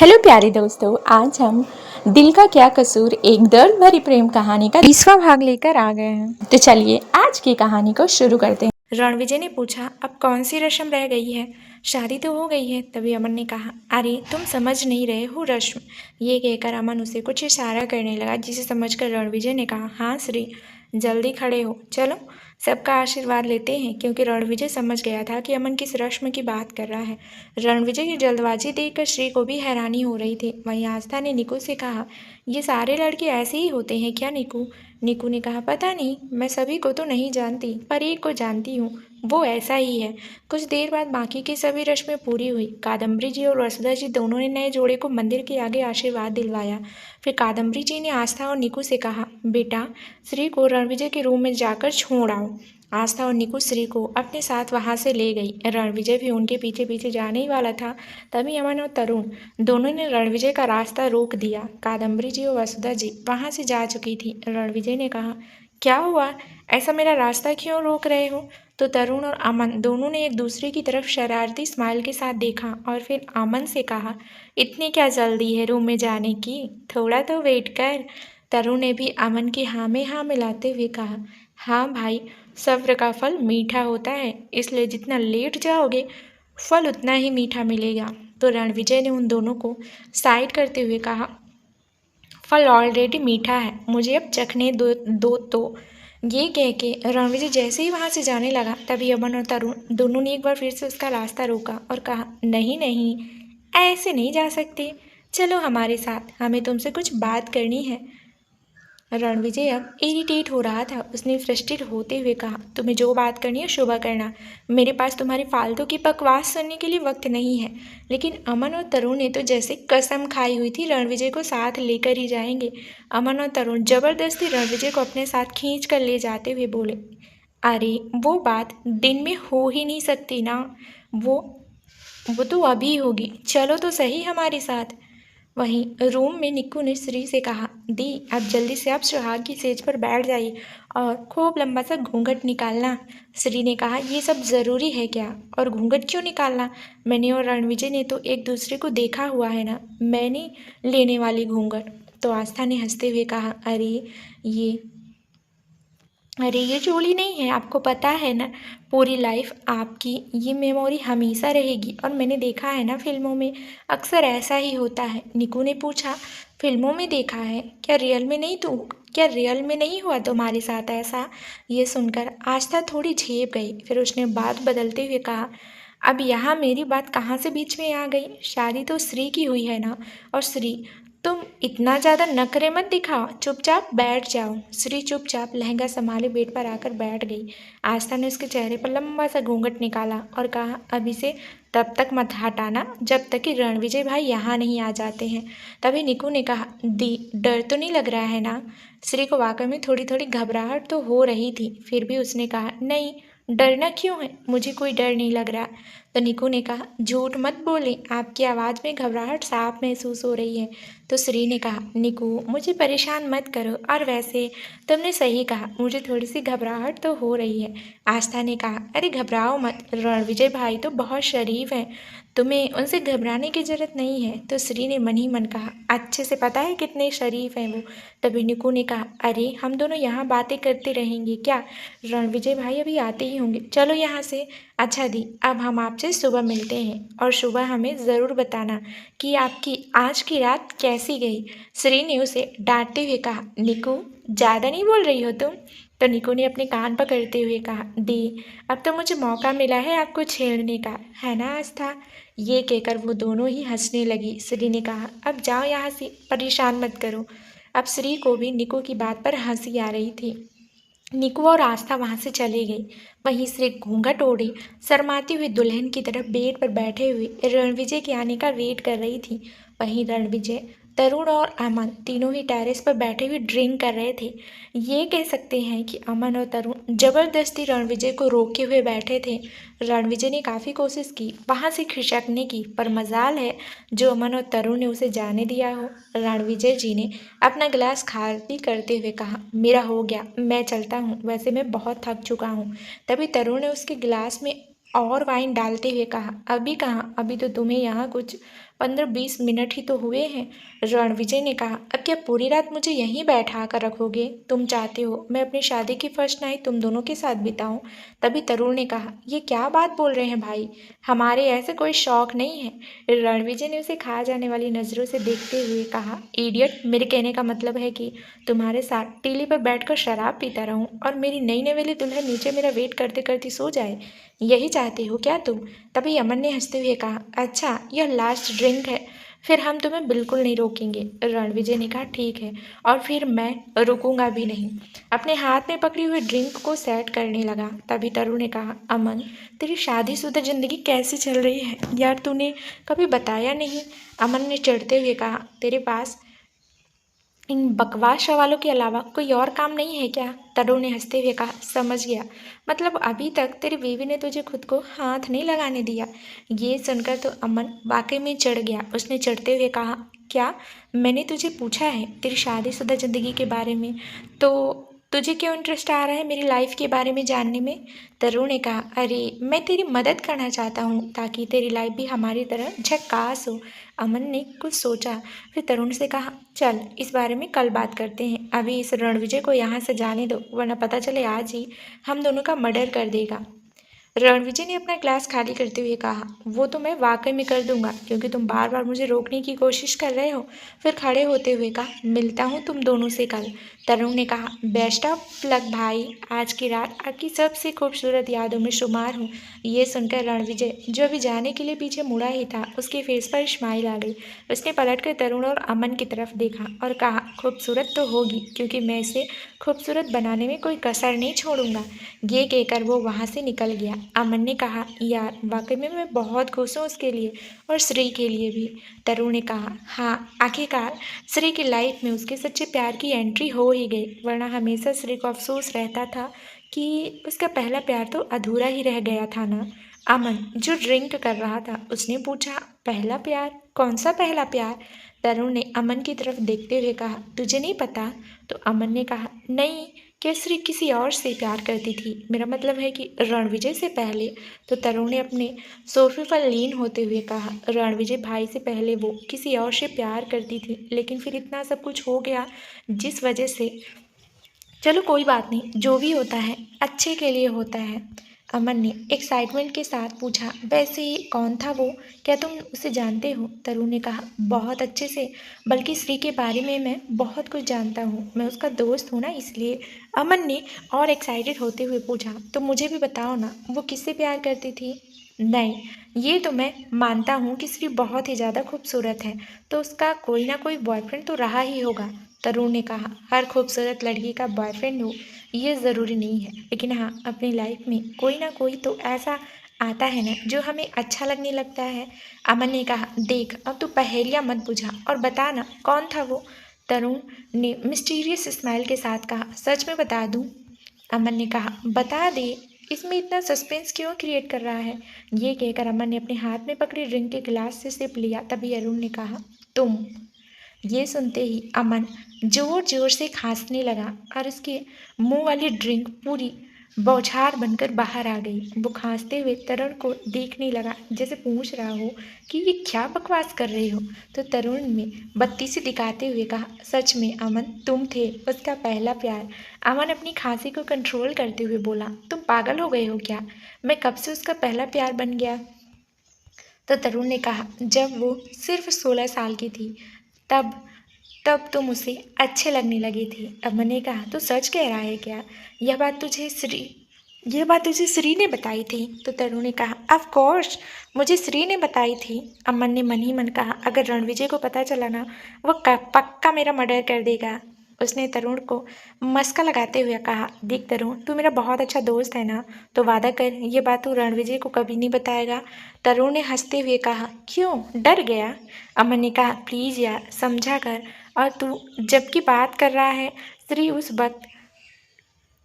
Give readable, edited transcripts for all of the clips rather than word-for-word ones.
Hello प्यारे दोस्तों, आज हम दिल का क्या कसूर एक दर्द भरी प्रेम कहानी का 20वां भाग लेकर आ गए हैं। तो चलिए आज की कहानी को शुरू करते हैं। रणविजय ने पूछा, अब कौन सी रस्म रह गई है? शादी तो हो गई है। तभी अमन ने कहा, अरे तुम समझ नहीं रहे हो रस्म। ये कहकर अमन उसे कुछ इशारा करने लगा, जिसे समझकर रणविजय ने कहा, हाँ श्री, जल्दी खड़े हो, चलो सबका आशीर्वाद लेते हैं। क्योंकि रणविजय समझ गया था कि अमन किस रस्म की बात कर रहा है। रणविजय की जल्दबाजी देखकर श्री को भी हैरानी हो रही थी। वहीं आस्था ने निकू से कहा, ये सारे लड़के ऐसे ही होते हैं क्या निकू? निकू ने कहा, पता नहीं, मैं सभी को तो नहीं जानती, पर एक को जानती हूँ, वो ऐसा ही है। कुछ देर बाद बाकी की सभी रस्में पूरी हुई। कादम्बरी जी और वसुधा जी दोनों ने नए जोड़े को मंदिर के आगे आशीर्वाद दिलवाया। फिर कादम्बरी जी ने आस्था और निकू से कहा, बेटा श्री को रणविजय के रूम में जाकर छोड़ आओ। आस्था और निकू श्री को अपने साथ वहां से ले गई। रणविजय भी उनके पीछे पीछे जाने ही वाला था, तभी अमन और तरुण दोनों ने रणविजय का रास्ता रोक दिया। कादम्बरी जी और वसुधा जी वहां से जा चुकी थी। रणविजय ने कहा, क्या हुआ, ऐसा मेरा रास्ता क्यों रोक रहे हो? तो तरुण और अमन दोनों ने एक दूसरे की तरफ शरारती स्माइल के साथ देखा और फिर अमन से कहा, इतनी क्या जल्दी है रूम में जाने की, थोड़ा तो वेट कर। तरुण ने भी अमन की हाँ में हाँ मिलाते हुए कहा, हाँ भाई, सब्र का फल मीठा होता है, इसलिए जितना लेट जाओगे फल उतना ही मीठा मिलेगा। तो रणविजय ने उन दोनों को साइड करते हुए कहा, फल ऑलरेडी मीठा है, मुझे अब चखने दो तो। ये कह के रणविजय जैसे ही वहां से जाने लगा, तभी अमन और तरुण दोनों ने एक बार फिर से उसका रास्ता रोका और कहा, नहीं नहीं, ऐसे नहीं जा सकते, चलो हमारे साथ, हमें तुमसे कुछ बात करनी है। रणविजय अब इरिटेट हो रहा था। उसने फ्रस्ट्रेट होते हुए कहा, तुम्हें जो बात करनी है सुबह करना, मेरे पास तुम्हारी फालतू की बकवास सुनने के लिए वक्त नहीं है। लेकिन अमन और तरुण ने तो जैसे कसम खाई हुई थी रणविजय को साथ लेकर ही जाएंगे। अमन और तरुण जबरदस्ती रणविजय को अपने साथ खींच कर ले जाते हुए बोले, अरे वो बात दिन में हो ही नहीं सकती ना, वो तो अभी होगी, चलो तो सही हमारे साथ। वहीं रूम में निक्कू ने श्री से कहा, दी आप जल्दी से आप सुहाग की सेज पर बैठ जाइए और खूब लंबा सा घूंघट निकालना। श्री ने कहा, ये सब ज़रूरी है क्या, और घूंघट क्यों निकालना? मैंने और रणविजय ने तो एक दूसरे को देखा हुआ है ना, मैंने लेने वाली घूंघट। तो आस्था ने हंसते हुए कहा, ये अरे ये जोड़ी नहीं है, आपको पता है ना, पूरी लाइफ आपकी ये मेमोरी हमेशा रहेगी। और मैंने देखा है ना, फिल्मों में अक्सर ऐसा ही होता है। निकू ने पूछा, फिल्मों में देखा है, क्या रियल में नहीं? तू क्या रियल में नहीं हुआ तुम्हारे साथ ऐसा? ये सुनकर आस्था थोड़ी झेप गई। फिर उसने बात बदलते हुए कहा, अब यहाँ मेरी बात कहाँ से बीच में आ गई? शादी तो श्री की हुई है ना, और श्री, तुम इतना ज़्यादा नखरे मत दिखाओ, चुपचाप बैठ जाओ। श्री चुपचाप लहंगा संभाले बेड पर आकर बैठ गई। आस्था ने उसके चेहरे पर लंबा सा घूंघट निकाला और कहा, अभी से तब तक मत हटाना जब तक कि रणविजय भाई यहाँ नहीं आ जाते हैं। तभी निकू ने कहा, दी डर तो नहीं लग रहा है ना? श्री को वाकई में थोड़ी थोड़ी घबराहट तो हो रही थी, फिर भी उसने कहा, नहीं, डरना क्यों है, मुझे कोई डर नहीं लग रहा। तो निकू ने कहा, झूठ मत बोले, आपकी आवाज़ में घबराहट साफ महसूस हो रही है। तो श्री ने कहा, निकू मुझे परेशान मत करो, और वैसे तुमने सही कहा, मुझे थोड़ी सी घबराहट तो हो रही है। आस्था ने कहा, अरे घबराओ मत, रणविजय भाई तो बहुत शरीफ हैं, तुम्हें उनसे घबराने की जरूरत नहीं है। तो श्री ने मन ही मन कहा, अच्छे से पता है कितने शरीफ हैं वो। तभी निकू ने कहा, अरे हम दोनों यहाँ बातें करते रहेंगे क्या? रणविजय भाई अभी आते ही होंगे, चलो यहाँ से। अच्छा दी, अब हम आपसे सुबह मिलते हैं, और सुबह हमें ज़रूर बताना कि आपकी आज की रात कैसी गई। श्री ने उसे डांटते हुए कहा, निकू ज़्यादा नहीं बोल रही हो तुम? तो निकू ने अपने कान पकड़ते हुए कहा, दी अब तो मुझे मौका मिला है आपको छेड़ने का, है ना आस्था? ये कहकर वो दोनों ही हंसने लगी। श्री ने कहा, अब जाओ यहाँ से, परेशान मत करो। अब श्री को भी निकू की बात पर हंसी आ रही थी। निकू और आस्था वहां से चले गई। वहीं से घूंघट ओढ़े शर्माती हुई दुल्हन की तरफ बेड पर बैठे हुए रणविजय के आने का वेट कर रही थी। वहीं रणविजय, तरुण और अमन तीनों ही टेरेस पर बैठे हुए ड्रिंक कर रहे थे। ये कह सकते हैं कि अमन और तरुण जबरदस्ती रणविजय को रोके हुए बैठे थे। रणविजय ने काफ़ी कोशिश की वहां से खिसकने की, पर मजाल है जो अमन और तरुण ने उसे जाने दिया हो। रणविजय जी ने अपना गिलास खाली करते हुए कहा, मेरा हो गया, मैं चलता हूँ, वैसे मैं बहुत थक चुका हूँ। तभी तरुण ने उसके गिलास में और वाइन डालते हुए कहा, अभी कहाँ, अभी तो तुम्हें यहाँ कुछ 15-20 मिनट ही तो हुए हैं। रणविजय ने कहा, अब क्या पूरी रात मुझे यहीं बैठा कर रखोगे? तुम चाहते हो मैं अपनी शादी की फर्स्ट नाइट तुम दोनों के साथ बिताऊं? तभी तरुण ने कहा, ये क्या बात बोल रहे हैं भाई, हमारे ऐसे कोई शौक नहीं है। रणविजय ने उसे खा जाने वाली नज़रों से देखते हुए कहा, इडियट, मेरे कहने का मतलब है कि तुम्हारे साथ टीली पर बैठकर शराब पीता रहूं और मेरी नई नवेली दुल्हन नीचे मेरा वेट करते करते सो जाए, यही चाहते हो क्या तुम? तभी अमन ने हंसते हुए कहा, अच्छा यह लास्ट ड्रिंक है, फिर हम तुम्हें बिल्कुल नहीं रोकेंगे। रणविजय ने कहा, ठीक है, और फिर मैं रुकूंगा भी नहीं। अपने हाथ में पकड़ी हुई ड्रिंक को सेट करने लगा। तभी तरुण ने कहा, अमन, तेरी शादीशुदा जिंदगी कैसी चल रही है यार, तूने कभी बताया नहीं। अमन ने चिढ़ते हुए कहा, तेरे पास इन बकवास सवालों के अलावा कोई और काम नहीं है क्या? तरुण ने हंसते हुए कहा, समझ गया, मतलब अभी तक तेरी बीवी ने तुझे खुद को हाथ नहीं लगाने दिया। ये सुनकर तो अमन वाकई में चिढ़ गया। उसने चिढ़ते हुए कहा, क्या मैंने तुझे पूछा है तेरी शादीशुदा ज़िंदगी के बारे में, तो तुझे क्यों इंटरेस्ट आ रहा है मेरी लाइफ के बारे में जानने में? तरुण ने कहा, अरे मैं तेरी मदद करना चाहता हूँ ताकि तेरी लाइफ भी हमारी तरह झक्कास हो। अमन ने कुछ सोचा, फिर तरुण से कहा, चल इस बारे में कल बात करते हैं, अभी इस रणविजय को यहाँ से जाने दो, वरना पता चले आज ही हम दोनों का मर्डर कर देगा। रणविजय ने अपना ग्लास खाली करते हुए कहा, वो तो मैं वाकई में कर दूंगा, क्योंकि तुम बार बार मुझे रोकने की कोशिश कर रहे हो। फिर खड़े होते हुए कहा, मिलता हूँ तुम दोनों से कल। तरुण ने कहा, बेस्ट ऑफ लक भाई, आज की रात आपकी सबसे खूबसूरत यादों में शुमार हूँ। ये सुनकर रणविजय, जो अभी जाने के लिए पीछे मुड़ा ही था, उसके फेस पर स्माइल आ गई। उसने पलटकर तरुण और अमन की तरफ देखा और कहा, खूबसूरत तो होगी, क्योंकि मैं इसे खूबसूरत बनाने में कोई कसर नहीं छोड़ूंगा। ये कहकर वो वहाँ से निकल गया। अमन ने कहा, यार वाकई में मैं बहुत खुश हूँ उसके लिए और श्री के लिए भी। तरुण ने कहा, हाँ, आखिरकार श्री की लाइफ में उसके सच्चे प्यार की एंट्री हो ही गई, वरना हमेशा श्री को अफसोस रहता था कि उसका पहला प्यार तो अधूरा ही रह गया था ना। अमन, जो ड्रिंक कर रहा था, उसने पूछा, पहला प्यार? कौन सा पहला प्यार? तरुण ने अमन की तरफ देखते हुए कहा, तुझे नहीं पता? तो अमन ने कहा, नहीं, केसरी किसी और से प्यार करती थी, मेरा मतलब है कि रणविजय से पहले। तो तरुण ने अपने सोफे पर लीन होते हुए कहा, रणविजय भाई से पहले वो किसी और से प्यार करती थी, लेकिन फिर इतना सब कुछ हो गया जिस वजह से, चलो कोई बात नहीं, जो भी होता है अच्छे के लिए होता है। अमन ने एक्साइटमेंट के साथ पूछा, वैसे कौन था वो, क्या तुम उसे जानते हो? तरुण ने कहा, बहुत अच्छे से, बल्कि श्री के बारे में मैं बहुत कुछ जानता हूँ, मैं उसका दोस्त हूँ ना, इसलिए। अमन ने और एक्साइटेड होते हुए पूछा, तो मुझे भी बताओ ना, वो किससे प्यार करती थी? नहीं, ये तो मैं मानता हूँ कि श्री बहुत ही ज़्यादा खूबसूरत है, तो उसका कोई ना कोई बॉयफ्रेंड तो रहा ही होगा। तरुण ने कहा, हर खूबसूरत लड़की का बॉयफ्रेंड हो ये ज़रूरी नहीं है, लेकिन हाँ, अपनी लाइफ में कोई ना कोई तो ऐसा आता है ना जो हमें अच्छा लगने लगता है। अमन ने कहा, देख अब तू पहेलियाँ मत बुझा और बता ना कौन था वो। तरुण ने मिस्टीरियस स्माइल के साथ कहा, सच में बता दूँ? अमन ने कहा, बता दे, इसमें इतना सस्पेंस क्यों क्रिएट कर रहा है? ये कहकर अमन ने अपने हाथ में पकड़ी ड्रिंक के गिलास से सिप लिया। तभी अरुण ने कहा, तुम। ये सुनते ही अमन जोर जोर से खांसने लगा और उसके मुंह वाली ड्रिंक पूरी बौछार बनकर बाहर आ गई। वो खांसते हुए तरुण को देखने लगा, जैसे पूछ रहा हो कि ये क्या बकवास कर रहे हो। तो तरुण में बत्ती से दिखाते हुए कहा, सच में अमन, तुम थे उसका पहला प्यार। अमन अपनी खांसी को कंट्रोल करते हुए बोला, तुम पागल हो गए हो क्या? मैं कब से उसका पहला प्यार बन गया? तो तरुण ने कहा, जब वो सिर्फ 16 साल की थी, तब तब तुम उसे अच्छे लगने लगे थे। अमन ने कहा, तो सच कह रहा है क्या? यह बात तुझे श्री यह बात तुझे श्री ने बताई थी? तो तरुण ने कहा, ऑफ कोर्स, मुझे श्री ने बताई थी। अमन ने मन ही मन कहा, अगर रणविजय को पता चला ना, वो पक्का मेरा मर्डर कर देगा। उसने तरुण को मस्का लगाते हुए कहा, देख तरुण, तू मेरा बहुत अच्छा दोस्त है ना, तो वादा कर ये बात तू रणविजय को कभी नहीं बताएगा। तरुण ने हंसते हुए कहा, क्यों, डर गया? अमन ने कहा, प्लीज़ यार समझा कर, और तू जबकि बात कर रहा है, श्री उस वक्त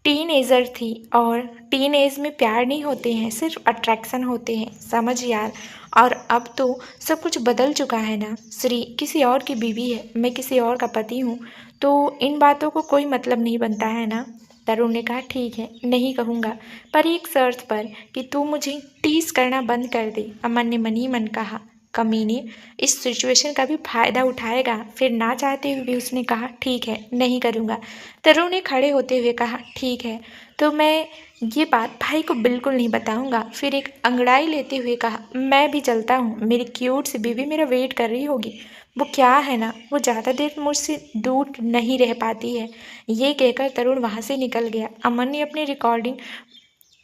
टीनएजर थी, और टीन एज में प्यार नहीं होते हैं, सिर्फ अट्रैक्शन होते हैं, समझ यार। और अब तो सब कुछ बदल चुका है ना, श्री किसी और की बीवी है, मैं किसी और का पति हूँ, तो इन बातों को कोई मतलब नहीं बनता है ना। तरुण ने कहा, ठीक है, नहीं कहूँगा, पर एक शर्त पर, कि तू मुझे टीस करना बंद कर दे। अमन ने मन ही मन कहा, कमीने इस सिचुएशन का भी फायदा उठाएगा। फिर ना चाहते हुए भी उसने कहा, ठीक है, नहीं करूँगा। तरुण ने खड़े होते हुए कहा, ठीक है, तो मैं ये बात भाई को बिल्कुल नहीं बताऊंगा। फिर एक अंगड़ाई लेते हुए कहा, मैं भी चलता हूँ, मेरी क्यूट सी बीवी मेरा वेट कर रही होगी। वो क्या है ना, वो ज़्यादा देर मुझसे दूर नहीं रह पाती है। ये कहकर तरुण वहाँ से निकल गया। अमन ने अपनी रिकॉर्डिंग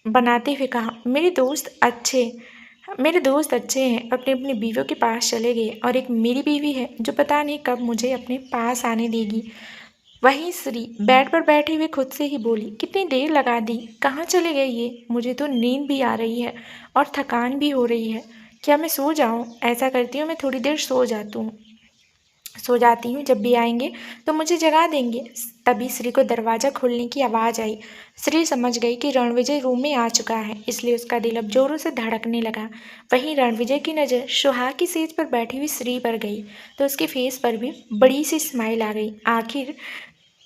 बनाते हुए कहा, मेरे दोस्त अच्छे हैं, अपनी अपनी बीवियों के पास चले गए और एक मेरी बीवी है जो पता नहीं कब मुझे अपने पास आने देगी। वहीं श्री बेड पर बैठे हुए खुद से ही बोली, कितनी देर लगा दी, कहाँ चले गए ये? मुझे तो नींद भी आ रही है और थकान भी हो रही है। क्या मैं सो जाऊँ? ऐसा करती हूँ, मैं थोड़ी देर सो जाती हूँ, जब भी आएंगे तो मुझे जगा देंगे। तभी श्री को दरवाज़ा खोलने की आवाज़ आई। श्री समझ गई कि रणविजय रूम में आ चुका है, इसलिए उसका दिल अब जोरों से धड़कने लगा। वहीं रणविजय की नज़र सुहाग की सेज पर बैठी हुई श्री पर गई तो उसके फेस पर भी बड़ी सी स्माइल आ गई। आखिर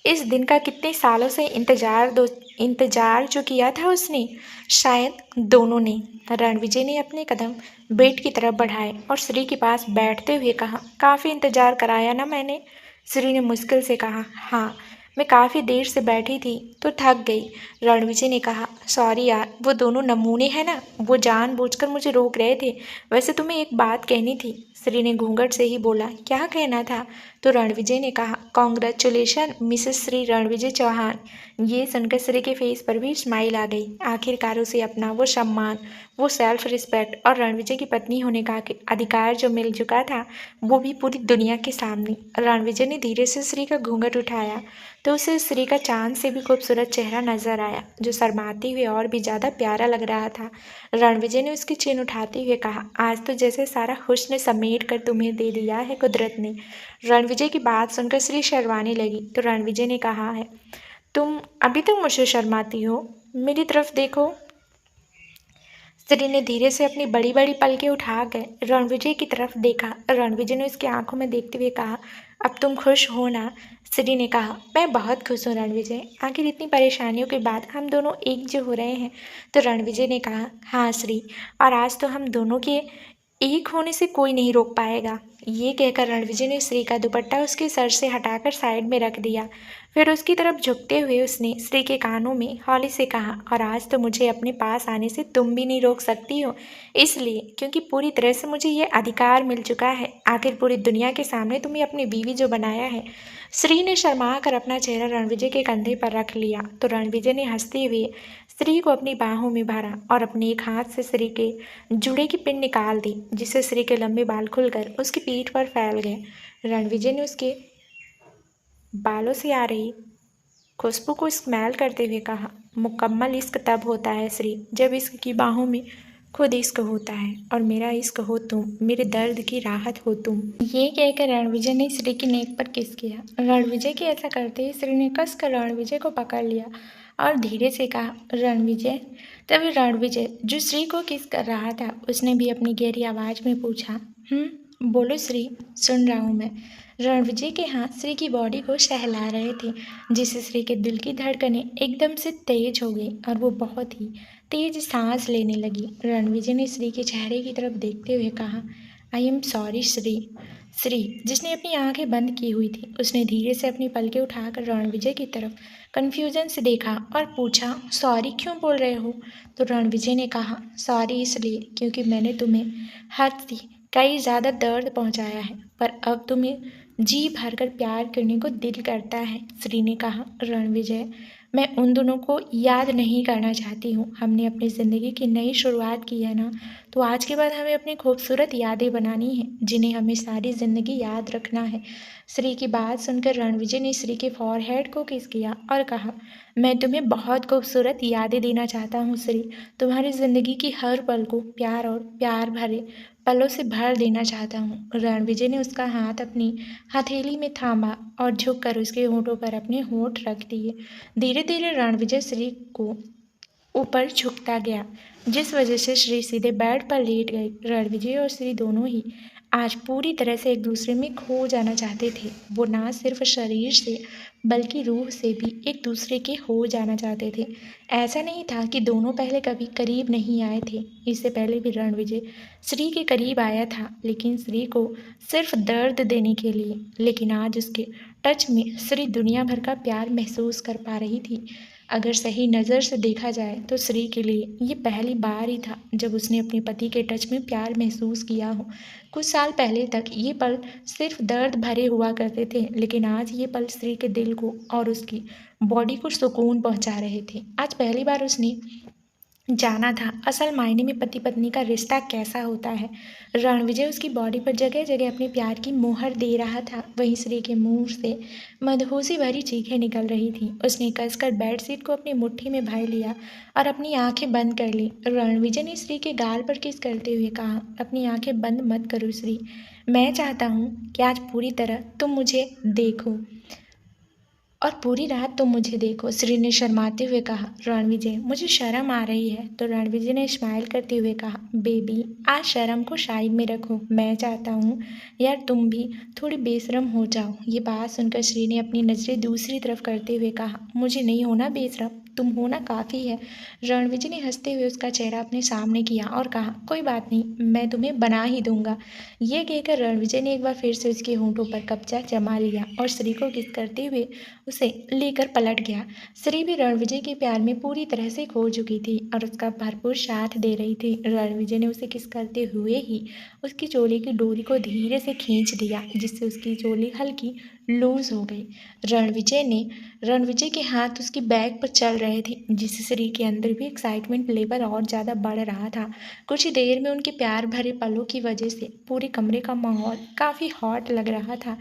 इस दिन का कितने सालों से इंतजार जो किया था उसने, शायद दोनों ने। रणविजय ने अपने कदम बेड की तरफ बढ़ाए और श्री के पास बैठते हुए कहा, काफ़ी इंतजार कराया ना मैंने? श्री ने मुश्किल से कहा, हाँ, मैं काफ़ी देर से बैठी थी तो थक गई। रणविजय ने कहा, सॉरी यार, वो दोनों नमूने हैं ना, वो जानबूझकर मुझे रोक रहे थे। वैसे तुम्हें एक बात कहनी थी। श्री ने घूंघट से ही बोला, क्या कहना था? तो रणविजय ने कहा, कॉन्ग्रेचुलेशन मिसेस श्री रणविजय चौहान। ये सुनकर श्री के फेस पर भी स्माइल आ गई। आखिरकार उसे अपना वो सम्मान, वो सेल्फ रिस्पेक्ट और रणविजय की पत्नी होने का अधिकार जो मिल चुका था, वो भी पूरी दुनिया के सामने। रणविजय ने धीरे से श्री का घूंघट उठाया तो उसे श्री का चांद से भी खूबसूरत चेहरा नजर आया, जो शर्माते हुए और भी ज़्यादा प्यारा लग रहा था। रणविजय ने उसकी चीन उठाते हुए कहा, आज तो जैसे सारा हुस्न समेट कर तुम्हें दे दिया है कुदरत ने। रणविजय की बात सुनकर श्री शर्माने लगी तो रणविजय ने कहा है, तुम अभी तक मुझसे शर्माती हो? मेरी तरफ देखो। श्री ने धीरे से अपनी बड़ी बड़ी पलकें उठाकर रणविजय की तरफ देखा। रणविजय ने उसकी आंखों में देखते हुए कहा, अब तुम खुश हो ना? श्री ने कहा, मैं बहुत खुश हूँ रणविजय, आखिर इतनी परेशानियों के बाद हम दोनों एक जो हो रहे हैं। तो रणविजय ने कहा, हाँ श्री, और आज तो हम दोनों के एक होने से कोई नहीं रोक पाएगा। ये कहकर रणविजय ने श्री का दुपट्टा उसके सर से हटाकर साइड में रख दिया। फिर उसकी तरफ झुकते हुए उसने श्री के कानों में हौले से कहा, और आज तो मुझे अपने पास आने से तुम भी नहीं रोक सकती हो, इसलिए क्योंकि पूरी तरह से मुझे ये अधिकार मिल चुका है। आखिर पूरी दुनिया के सामने तुम्हें अपनी बीवी जो बनाया है। श्री ने शर्मा कर अपना चेहरा रणविजय के कंधे पर रख लिया तो रणविजय ने हंसते हुए श्री को अपनी बाहों में भरा और अपने एक हाथ से श्री के जुड़े की पिन निकाल दी, जिससे श्री के लंबे बाल खुलकर उसकी पीठ पर फैल गए। रणविजय ने उसके बालों से आ रही खुशबू को स्मेल करते हुए कहा, मुकम्मल इश्क तब होता है श्री, जब इश्क की बाहों में खुद इश्क होता है, और मेरा इश्क हो तुम, मेरे दर्द की राहत हो तुम। ये कहकर रणविजय ने श्री की नेक पर किस किया। रणविजय के ऐसा करते ही श्री ने कसकर रणविजय को पकड़ लिया और धीरे से कहा, रणविजय। तभी रणविजय जो श्री को किस कर रहा था, उसने भी अपनी गहरी आवाज़ में पूछा, बोलो श्री, सुन रहा हूँ मैं। रणविजय के हाथ श्री की बॉडी को सहला रहे थे, जिससे श्री के दिल की धड़कनें एकदम से तेज हो गई और वो बहुत ही तेज सांस लेने लगी। रणविजय ने श्री के चेहरे की तरफ देखते हुए कहा, I am sorry Shri. Shri, जिसने अपनी आंखें बंद की हुई थी, उसने धीरे से अपनी पलकें उठाकर रणविजय की तरफ कन्फ्यूजन से देखा और पूछा, सॉरी क्यों बोल रहे हो? तो रणविजय ने कहा, सॉरी इसलिए क्योंकि मैंने तुम्हें हद से कई ज़्यादा दर्द पहुंचाया है, पर अब तुम्हें जी भरकर प्यार करने को दिल करता है। श्री ने कहा, रणविजय, मैं उन दोनों को याद नहीं करना चाहती हूँ। हमने अपनी ज़िंदगी की नई शुरुआत की है ना, तो आज के बाद हमें अपनी खूबसूरत यादें बनानी हैं, जिन्हें हमें सारी ज़िंदगी याद रखना है। श्री की बात सुनकर रणविजय ने श्री के फॉरहेड को किस किया और कहा, मैं तुम्हें बहुत खूबसूरत यादें देना चाहता हूँ श्री, तुम्हारी ज़िंदगी की हर पल को प्यार और प्यार भरे पलों से भर देना चाहता हूँ। रणविजय ने उसका हाथ अपनी हथेली में थामा और झुककर उसके होंठों पर अपने होंठ रख दिए। धीरे धीरे रणविजय श्री को ऊपर झुकता गया, जिस वजह से श्री सीधे बेड पर लेट गई। रणविजय और श्री दोनों ही आज पूरी तरह से एक दूसरे में खो जाना चाहते थे। वो ना सिर्फ शरीर से बल्कि रूह से भी एक दूसरे के हो जाना चाहते थे। ऐसा नहीं था कि दोनों पहले कभी करीब नहीं आए थे। इससे पहले भी रणविजय श्री के करीब आया था, लेकिन श्री को सिर्फ दर्द देने के लिए। लेकिन आज उसके टच में श्री दुनिया भर का प्यार महसूस कर पा रही थी। अगर सही नज़र से देखा जाए तो श्री के लिए ये पहली बार ही था जब उसने अपने पति के टच में प्यार महसूस किया हो। कुछ साल पहले तक ये पल सिर्फ दर्द भरे हुआ करते थे, लेकिन आज ये पल श्री के दिल को और उसकी बॉडी को सुकून पहुंचा रहे थे। आज पहली बार उसने जाना था असल मायने में पति पत्नी का रिश्ता कैसा होता है। रणविजय उसकी बॉडी पर जगह जगह अपने प्यार की मोहर दे रहा था। वहीं श्री के मुंह से मदहोशी भरी चीखें निकल रही थीं। उसने कसकर बेडशीट को अपनी मुट्ठी में भर लिया और अपनी आंखें बंद कर ली। रणविजय ने श्री के गाल पर किस करते हुए कहा, अपनी आंखें बंद मत करो श्री, मैं चाहता हूँ कि आज पूरी तरह तुम मुझे देखो और पूरी रात तुम मुझे देखो। श्री ने शर्माते हुए कहा, रणविजय मुझे शर्म आ रही है। तो रणविजय ने स्माइल करते हुए कहा, बेबी आज शर्म को साइड में रखो, मैं चाहता हूँ यार तुम भी थोड़ी बेशरम हो जाओ। ये बात सुनकर श्री ने अपनी नज़रें दूसरी तरफ करते हुए कहा, मुझे नहीं होना बेशरम, तुम होना काफ़ी है। रणविजय ने हंसते हुए उसका चेहरा अपने सामने किया और कहा, कोई बात नहीं, मैं तुम्हें बना ही दूंगा। ये कहकर रणविजय ने एक बार फिर से उसके होंठों पर कब्जा जमा लिया और श्री को किस करते हुए उसे लेकर पलट गया। श्री भी रणविजय के प्यार में पूरी तरह से खो चुकी थी और उसका भरपूर साथ दे रही थी। रणविजय ने उसे किस करते हुए ही उसकी चोली की डोरी को धीरे से खींच दिया, जिससे उसकी चोली हल्की लूज हो गई। रणविजय के हाथ उसकी बैग पर चल रहे थे, जिससे श्री के अंदर भी एक्साइटमेंट लेवल और ज़्यादा बढ़ रहा था। कुछ ही देर में उनके प्यार भरे पलों की वजह से पूरे कमरे का माहौल काफ़ी हॉट लग रहा था।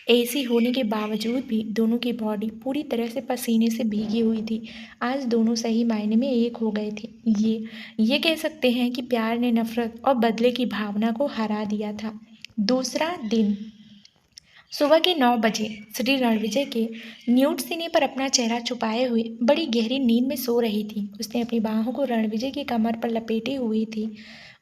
एसी होने के बावजूद भी दोनों की बॉडी पूरी तरह से पसीने से भीगी हुई थी। आज दोनों सही मायने में एक हो गए थे। ये कह सकते हैं कि प्यार ने नफरत और बदले की भावना को हरा दिया था। दूसरा दिन सुबह के 9 बजे श्री रणविजय के न्यूड सीने पर अपना चेहरा छुपाए हुए बड़ी गहरी नींद में सो रही थी। उसने अपनी बाहों को रणविजय की कमर पर लपेटे हुई थी।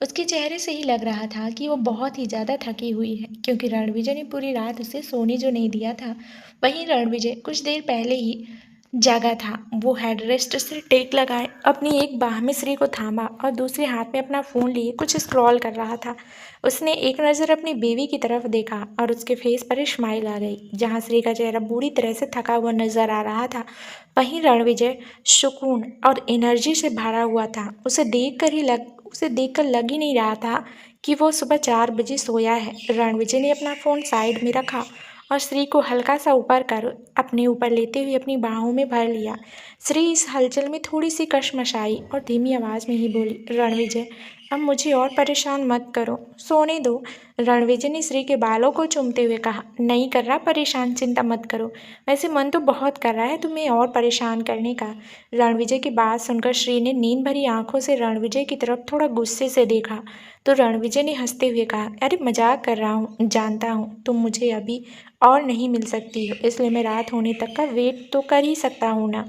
उसके चेहरे से ही लग रहा था कि वो बहुत ही ज़्यादा थकी हुई है, क्योंकि रणविजय ने पूरी रात उसे सोने जो नहीं दिया था। वहीं रणविजय कुछ देर पहले ही जागा था। वो हेडरेस्ट से टेक लगाए अपनी एक बाह में श्री को थामा और दूसरे हाथ में अपना फ़ोन लिए कुछ स्क्रॉल कर रहा था। उसने एक नज़र अपनी बीवी की तरफ देखा और उसके फेस पर स्माइल आ गई। जहाँ श्री का चेहरा बुरी तरह से थका हुआ नजर आ रहा था, वहीं रणविजय सुकून और एनर्जी से भरा हुआ था। उसे देखकर लग ही नहीं रहा था कि वो सुबह 4 बजे सोया है। रणविजय ने अपना फ़ोन साइड में रखा और श्री को हल्का सा ऊपर कर अपने ऊपर लेते हुए अपनी बाहों में भर लिया। श्री इस हलचल में थोड़ी सी कशमशाई और धीमी आवाज़ में ही बोली, रणविजय अब मुझे और परेशान मत करो, सोने दो। रणविजय ने श्री के बालों को चूमते हुए कहा, नहीं कर रहा परेशान, चिंता मत करो, वैसे मन तो बहुत कर रहा है तुम्हें और परेशान करने का। रणविजय की बात सुनकर श्री ने नींद भरी आंखों से रणविजय की तरफ थोड़ा गुस्से से देखा। तो रणविजय ने हंसते हुए कहा, अरे मजाक कर रहा हूँ, जानता हूँ तुम मुझे अभी और नहीं मिल सकती हो, इसलिए मैं रात होने तक का वेट तो कर ही सकता हूँ ना।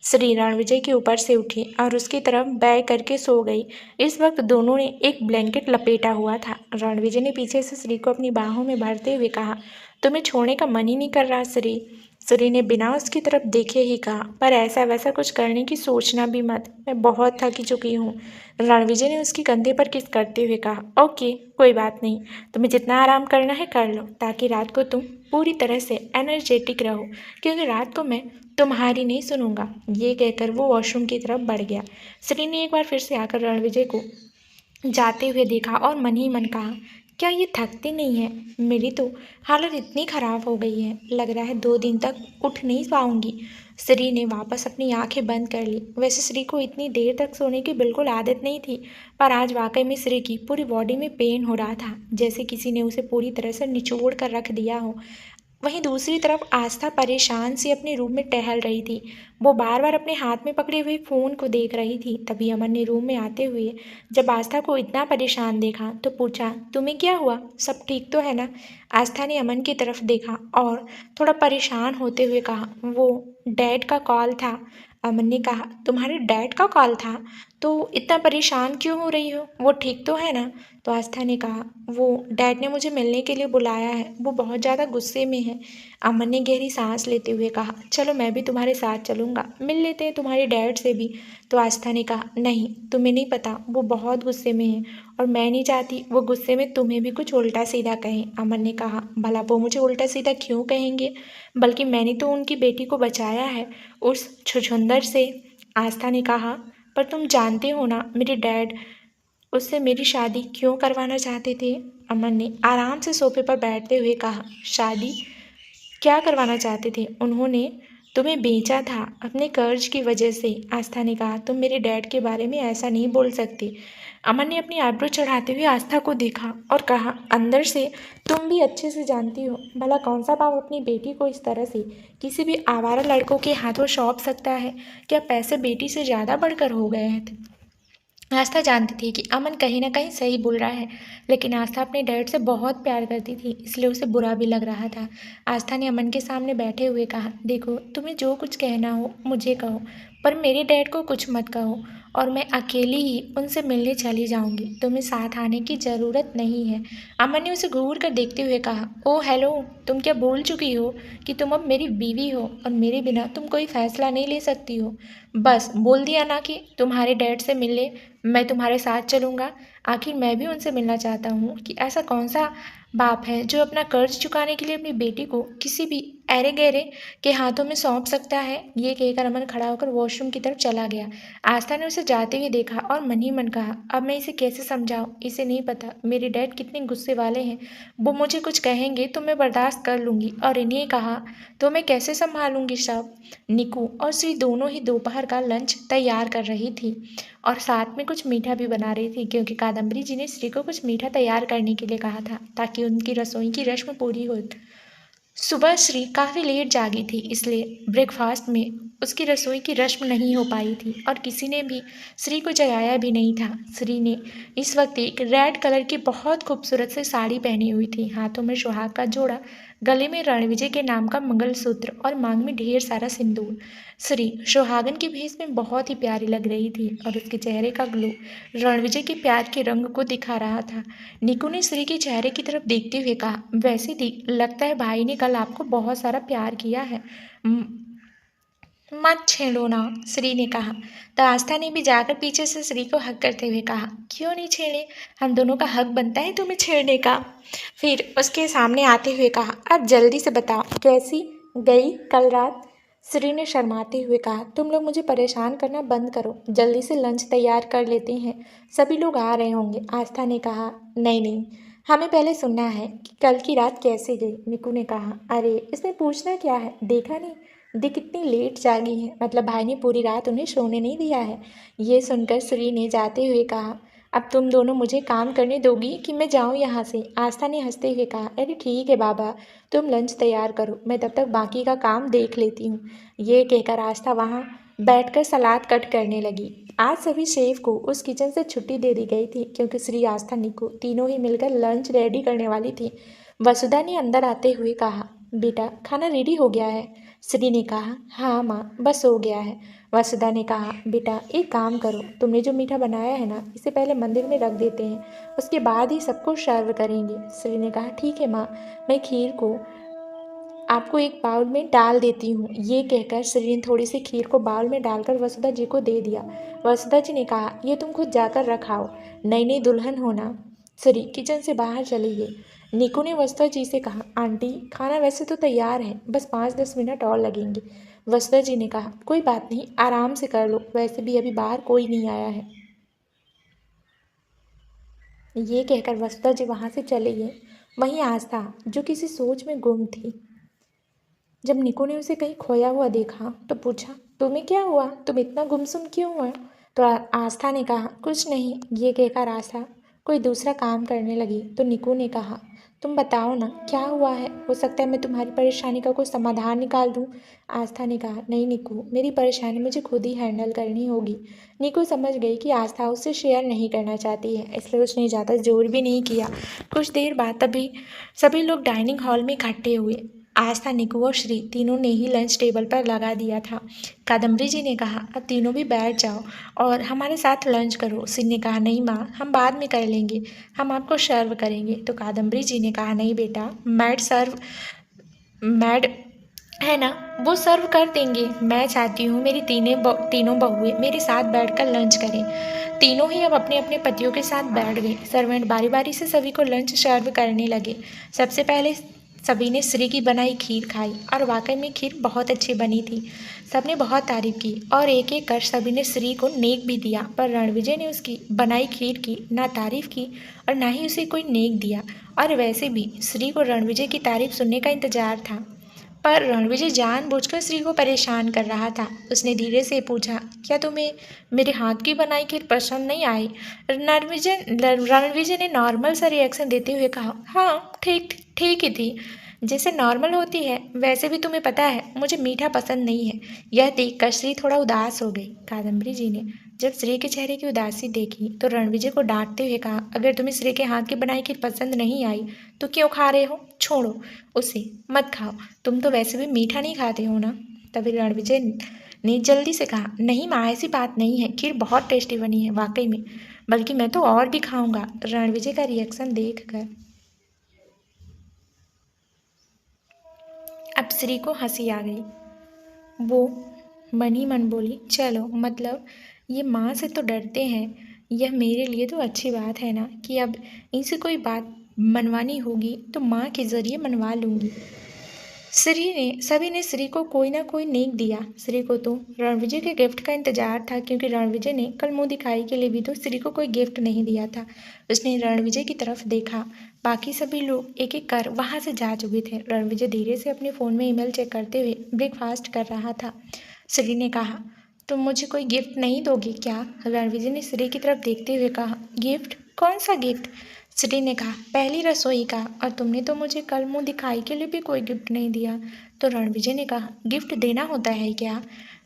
श्री रणविजय के ऊपर से उठी और उसकी तरफ बैग करके सो गई। इस वक्त दोनों ने एक ब्लैंकेट लपेटा हुआ था। रणविजय ने पीछे से श्री को अपनी बाहों में भरते हुए कहा, तुम्हें छोड़ने का मन ही नहीं कर रहा श्री। श्री ने बिना उसकी तरफ देखे ही कहा, पर ऐसा वैसा कुछ करने की सोचना भी मत, मैं बहुत थकी चुकी हूँ। रणविजय ने उसके कंधे पर किस करते हुए कहा, ओके कोई बात नहीं, तुम्हें जितना आराम करना है कर लो, ताकि रात को तुम पूरी तरह से एनर्जेटिक रहो, क्योंकि रात को मैं तुम्हारी नहीं सुनूंगा। ये कहकर वो वॉशरूम की तरफ बढ़ गया। श्री ने एक बार फिर से आकर रणविजय को जाते हुए देखा और मन ही मन कहा, क्या ये थकती नहीं है? मेरी तो हालत इतनी ख़राब हो गई है, लग रहा है 2 दिन तक उठ नहीं पाऊंगी। श्री ने वापस अपनी आंखें बंद कर ली। वैसे श्री को इतनी देर तक सोने की बिल्कुल आदत नहीं थी, पर आज वाकई में श्री की पूरी बॉडी में पेन हो रहा था, जैसे किसी ने उसे पूरी तरह से निचोड़ कर रख दिया हो। वहीं दूसरी तरफ आस्था परेशान सी अपने रूम में टहल रही थी। वो बार बार अपने हाथ में पकड़े हुए फ़ोन को देख रही थी। तभी अमन ने रूम में आते हुए जब आस्था को इतना परेशान देखा तो पूछा, तुम्हें क्या हुआ, सब ठीक तो है ना? आस्था ने अमन की तरफ देखा और थोड़ा परेशान होते हुए कहा, वो डैड का कॉल था, अमन ने कहा, तुम्हारे डैड का कॉल था? तो इतना परेशान क्यों हो रही हो? वो ठीक तो है ना? तो आस्था ने कहा, वो डैड ने मुझे मिलने के लिए बुलाया है, वो बहुत ज़्यादा गुस्से में है। अमन ने गहरी सांस लेते हुए कहा, चलो मैं भी तुम्हारे साथ चलूँगा, मिल लेते हैं तुम्हारे डैड से भी। तो आस्था ने कहा, नहीं, तुम्हें नहीं पता, वो बहुत गुस्से में है और मैं नहीं चाहती वो गुस्से में तुम्हें भी कुछ उल्टा सीधा कहें। अमन ने कहा, भला वो मुझे उल्टा सीधा क्यों कहेंगे? बल्कि मैंने तो उनकी बेटी को बचाया है उस छुछुंदर से। आस्था ने कहा, पर तुम जानते हो ना मेरे डैड उससे मेरी शादी क्यों करवाना चाहते थे? अमन ने आराम से सोफे पर बैठते हुए कहा, शादी क्या करवाना चाहते थे? उन्होंने तुम्हें बेचा था अपने कर्ज की वजह से। आस्था ने कहा, तुम मेरे डैड के बारे में ऐसा नहीं बोल सकती। अमन ने अपनी आईब्रो चढ़ाते हुए आस्था को देखा और कहा, अंदर से तुम भी अच्छे से जानती हो भला कौन सा बाप अपनी बेटी को इस तरह से किसी भी आवारा लड़कों के हाथों सौंप सकता है? क्या पैसे बेटी से ज़्यादा बढ़कर हो गए हैं? आस्था जानती थी कि अमन कहीं ना कहीं सही बोल रहा है, लेकिन आस्था अपने डैड से बहुत प्यार करती थी, इसलिए उसे बुरा भी लग रहा था। आस्था ने अमन के सामने बैठे हुए कहा, देखो तुम्हें जो कुछ कहना हो मुझे कहो, पर मेरे डैड को कुछ मत कहो और मैं अकेली ही उनसे मिलने चली जाऊंगी, तुम्हें साथ आने की ज़रूरत नहीं है। अमन ने उसे घूर कर देखते हुए कहा, ओ हेलो, तुम क्या भूल चुकी हो कि तुम अब मेरी बीवी हो और मेरे बिना तुम कोई फैसला नहीं ले सकती हो? बस बोल दिया ना कि तुम्हारे डैड से मिलने मैं तुम्हारे साथ चलूँगा। आखिर मैं भी उनसे मिलना चाहता हूँ कि ऐसा कौन सा बाप है जो अपना कर्ज चुकाने के लिए अपनी बेटी को किसी भी ऐरे गहरे के हाथों में सौंप सकता है। ये कहकर अमन खड़ा होकर वॉशरूम की तरफ चला गया। आस्था ने उसे जाते हुए देखा और मन ही मन कहा, अब मैं इसे कैसे समझाऊं? इसे नहीं पता मेरे डैड कितने गुस्से वाले हैं। वो मुझे कुछ कहेंगे तो मैं बर्दाश्त कर लूँगी, और इन्हें कहा तो मैं कैसे संभालूंगी सब? निकू और श्री दोनों ही दोपहर का लंच तैयार कर रही थी और साथ में कुछ मीठा भी बना रही थी, क्योंकि कादम्बरी जी ने श्री को कुछ मीठा तैयार करने के लिए कहा था ताकि उनकी रसोई की रस्म पूरी हो। सुबह श्री काफ़ी लेट जागी थी, इसलिए ब्रेकफास्ट में उसकी रसोई की रस्म नहीं हो पाई थी और किसी ने भी श्री को जगाया भी नहीं था। श्री ने इस वक्त एक रेड कलर की बहुत खूबसूरत सी साड़ी पहनी हुई थी, हाथों में सुहाग का जोड़ा, गले में रणविजय के नाम का मंगलसूत्र और मांग में ढेर सारा सिंदूर। श्री सुहागन की भेष में बहुत ही प्यारी लग रही थी और उसके चेहरे का ग्लो रणविजय के प्यार के रंग को दिखा रहा था। निकू ने श्री के चेहरे की तरफ देखते हुए कहा, वैसे लगता है भाई ने कल आपको बहुत सारा प्यार किया है। मत छेड़ो ना, श्री ने कहा। तो आस्था ने भी जाकर पीछे से श्री को हक करते हुए कहा, क्यों नहीं छेड़े, हम दोनों का हक बनता है तुम्हें छेड़ने का। फिर उसके सामने आते हुए कहा, अब जल्दी से बताओ कैसी गई कल रात? श्री ने शर्माते हुए कहा, तुम लोग मुझे परेशान करना बंद करो, जल्दी से लंच तैयार कर लेते हैं, सभी लोग आ रहे होंगे। आस्था ने कहा, नहीं नहीं, हमें पहले सुनना है कि कल की रात कैसे गई। निकू ने कहा, अरे इसमें पूछना क्या है, देखा नहीं दी कितनी लेट जागी है, मतलब भाई ने पूरी रात उन्हें सोने नहीं दिया है। ये सुनकर श्री ने जाते हुए कहा, अब तुम दोनों मुझे काम करने दोगी कि मैं जाऊँ यहाँ से? आस्था ने हंसते हुए कहा, अरे ठीक है बाबा, तुम लंच तैयार करो, मैं तब तक बाकी का काम देख लेती हूँ। ये कहकर आस्था वहाँ बैठकर सलाद कट करने लगी। आज सभी शेफ को उस किचन से छुट्टी दे दी गई थी, क्योंकि श्री, आस्था, निकू तीनों ही मिलकर लंच रेडी करने वाली थी। वसुधा ने अंदर आते हुए कहा, बेटा खाना रेडी हो गया है? श्री ने कहा, हाँ माँ, बस हो गया है। वसुधा ने कहा, बेटा एक काम करो, तुमने जो मीठा बनाया है ना, इसे पहले मंदिर में रख देते हैं, उसके बाद ही सबको सर्व करेंगे। श्री ने कहा, ठीक है माँ, मैं खीर को आपको एक बाउल में डाल देती हूँ। ये कहकर श्री ने थोड़ी सी खीर को बाउल में डालकर वसुधा जी को दे दिया। वसुधा जी ने कहा, ये तुम खुद जाकर रखाओ, नई नई दुल्हन होना। श्री किचन से बाहर चली गई। निकू ने वसुधा जी से कहा, आंटी खाना वैसे तो तैयार है, बस 5-10 मिनट और लगेंगे। वसुधा जी ने कहा, कोई बात नहीं, आराम से कर लो, वैसे भी अभी बाहर कोई नहीं आया है। ये कहकर वसुधा जी वहाँ से चली गई। वहीं आस्था, जो किसी सोच में गुम थी, जब निकू ने उसे कहीं खोया हुआ देखा तो पूछा, तुम्हें क्या हुआ, तुम इतना गुमसुम क्यों हुआ? तो आस्था ने कहा, कुछ नहीं। ये कहकर आस्था कोई दूसरा काम करने लगी तो निकू ने कहा, तुम बताओ ना क्या हुआ है, हो सकता है मैं तुम्हारी परेशानी का कोई समाधान निकाल दूँ। आस्था ने कहा, नहीं निकू, मेरी परेशानी मुझे खुद ही हैंडल करनी होगी। निकू समझ गई कि आस्था उससे शेयर नहीं करना चाहती है, इसलिए उसने ज़्यादा जोर भी नहीं किया। कुछ देर बाद तभी सभी लोग डाइनिंग हॉल में इकट्ठे हुए। आस्था, निकू और श्री तीनों ने ही लंच टेबल पर लगा दिया था। कादम्बरी जी ने कहा, अब तीनों भी बैठ जाओ और हमारे साथ लंच करो। सिंह ने कहा, नहीं माँ, हम बाद में कर लेंगे, हम आपको सर्व करेंगे। तो कादम्बरी जी ने कहा, नहीं बेटा, मैड है ना, वो सर्व कर देंगे। मैं चाहती हूँ मेरी तीनों बहुएं मेरे साथ बैठकर लंच करें। तीनों ही अब अपने अपने पतियों के साथ बैठ गए। सर्वेंट बारी बारी से सभी को लंच सर्व करने लगे। सबसे पहले सभी ने श्री की बनाई खीर खाई और वाकई में खीर बहुत अच्छी बनी थी। सबने बहुत तारीफ की और एक एक कर सभी ने श्री को नेक भी दिया, पर रणविजय ने उसकी बनाई खीर की ना तारीफ की और ना ही उसे कोई नेक दिया। और वैसे भी श्री को रणविजय की तारीफ सुनने का इंतजार था, पर रणविजय जानबूझकर श्री को परेशान कर रहा था। उसने धीरे से पूछा, क्या तुम्हें मेरे हाथ की बनाई खीर पसंद नहीं आई? रणविजय ने नॉर्मल सा रिएक्शन देते हुए कहा, हाँ, ठीक ठीक ही थी, जैसे नॉर्मल होती है। वैसे भी तुम्हें पता है मुझे मीठा पसंद नहीं है। यह देखकर श्री थोड़ा उदास हो गई। कादम्बरी जी ने जब श्री के चेहरे की उदासी देखी तो रणविजय को डांटते हुए कहा, अगर तुम्हें श्री के हाथ की बनाई खीर पसंद नहीं आई तो क्यों खा रहे हो? छोड़ो उसे, मत खाओ, तुम तो वैसे भी मीठा नहीं खाते हो ना। तभी रणविजय ने जल्दी से कहा, नहीं माँ, ऐसी बात नहीं है, खीर बहुत टेस्टी बनी है वाकई में, बल्कि मैं तो और भी खाऊंगा। रणविजय का रिएक्शन देखकर अब श्री को हंसी आ गई। वो मन ही मन बोली, चलो, मतलब ये माँ से तो डरते हैं, यह मेरे लिए तो अच्छी बात है ना कि अब इनसे कोई बात मनवानी होगी तो माँ के ज़रिए मनवा लूँगी। सभी ने श्री को कोई ना कोई नेक दिया। श्री को तो रणविजय के गिफ्ट का इंतजार था, क्योंकि रणविजय ने कल मुंह दिखाई के लिए भी तो श्री को कोई गिफ्ट नहीं दिया था। उसने रणविजय की तरफ देखा। बाकी सभी लोग एक एक कर वहां से जा चुके थे। रणविजय धीरे से अपने फ़ोन में ईमेल चेक करते हुए ब्रेकफास्ट कर रहा था। श्री ने कहा, तुम मुझे कोई गिफ्ट नहीं दोगे क्या? रणविजय ने श्री की तरफ देखते हुए कहा, गिफ्ट? कौन सा गिफ्ट? श्री ने कहा, पहली रसोई का, और तुमने तो मुझे कल मुंह दिखाई के लिए भी कोई गिफ्ट नहीं दिया। तो रणविजय ने कहा, गिफ्ट देना होता है क्या?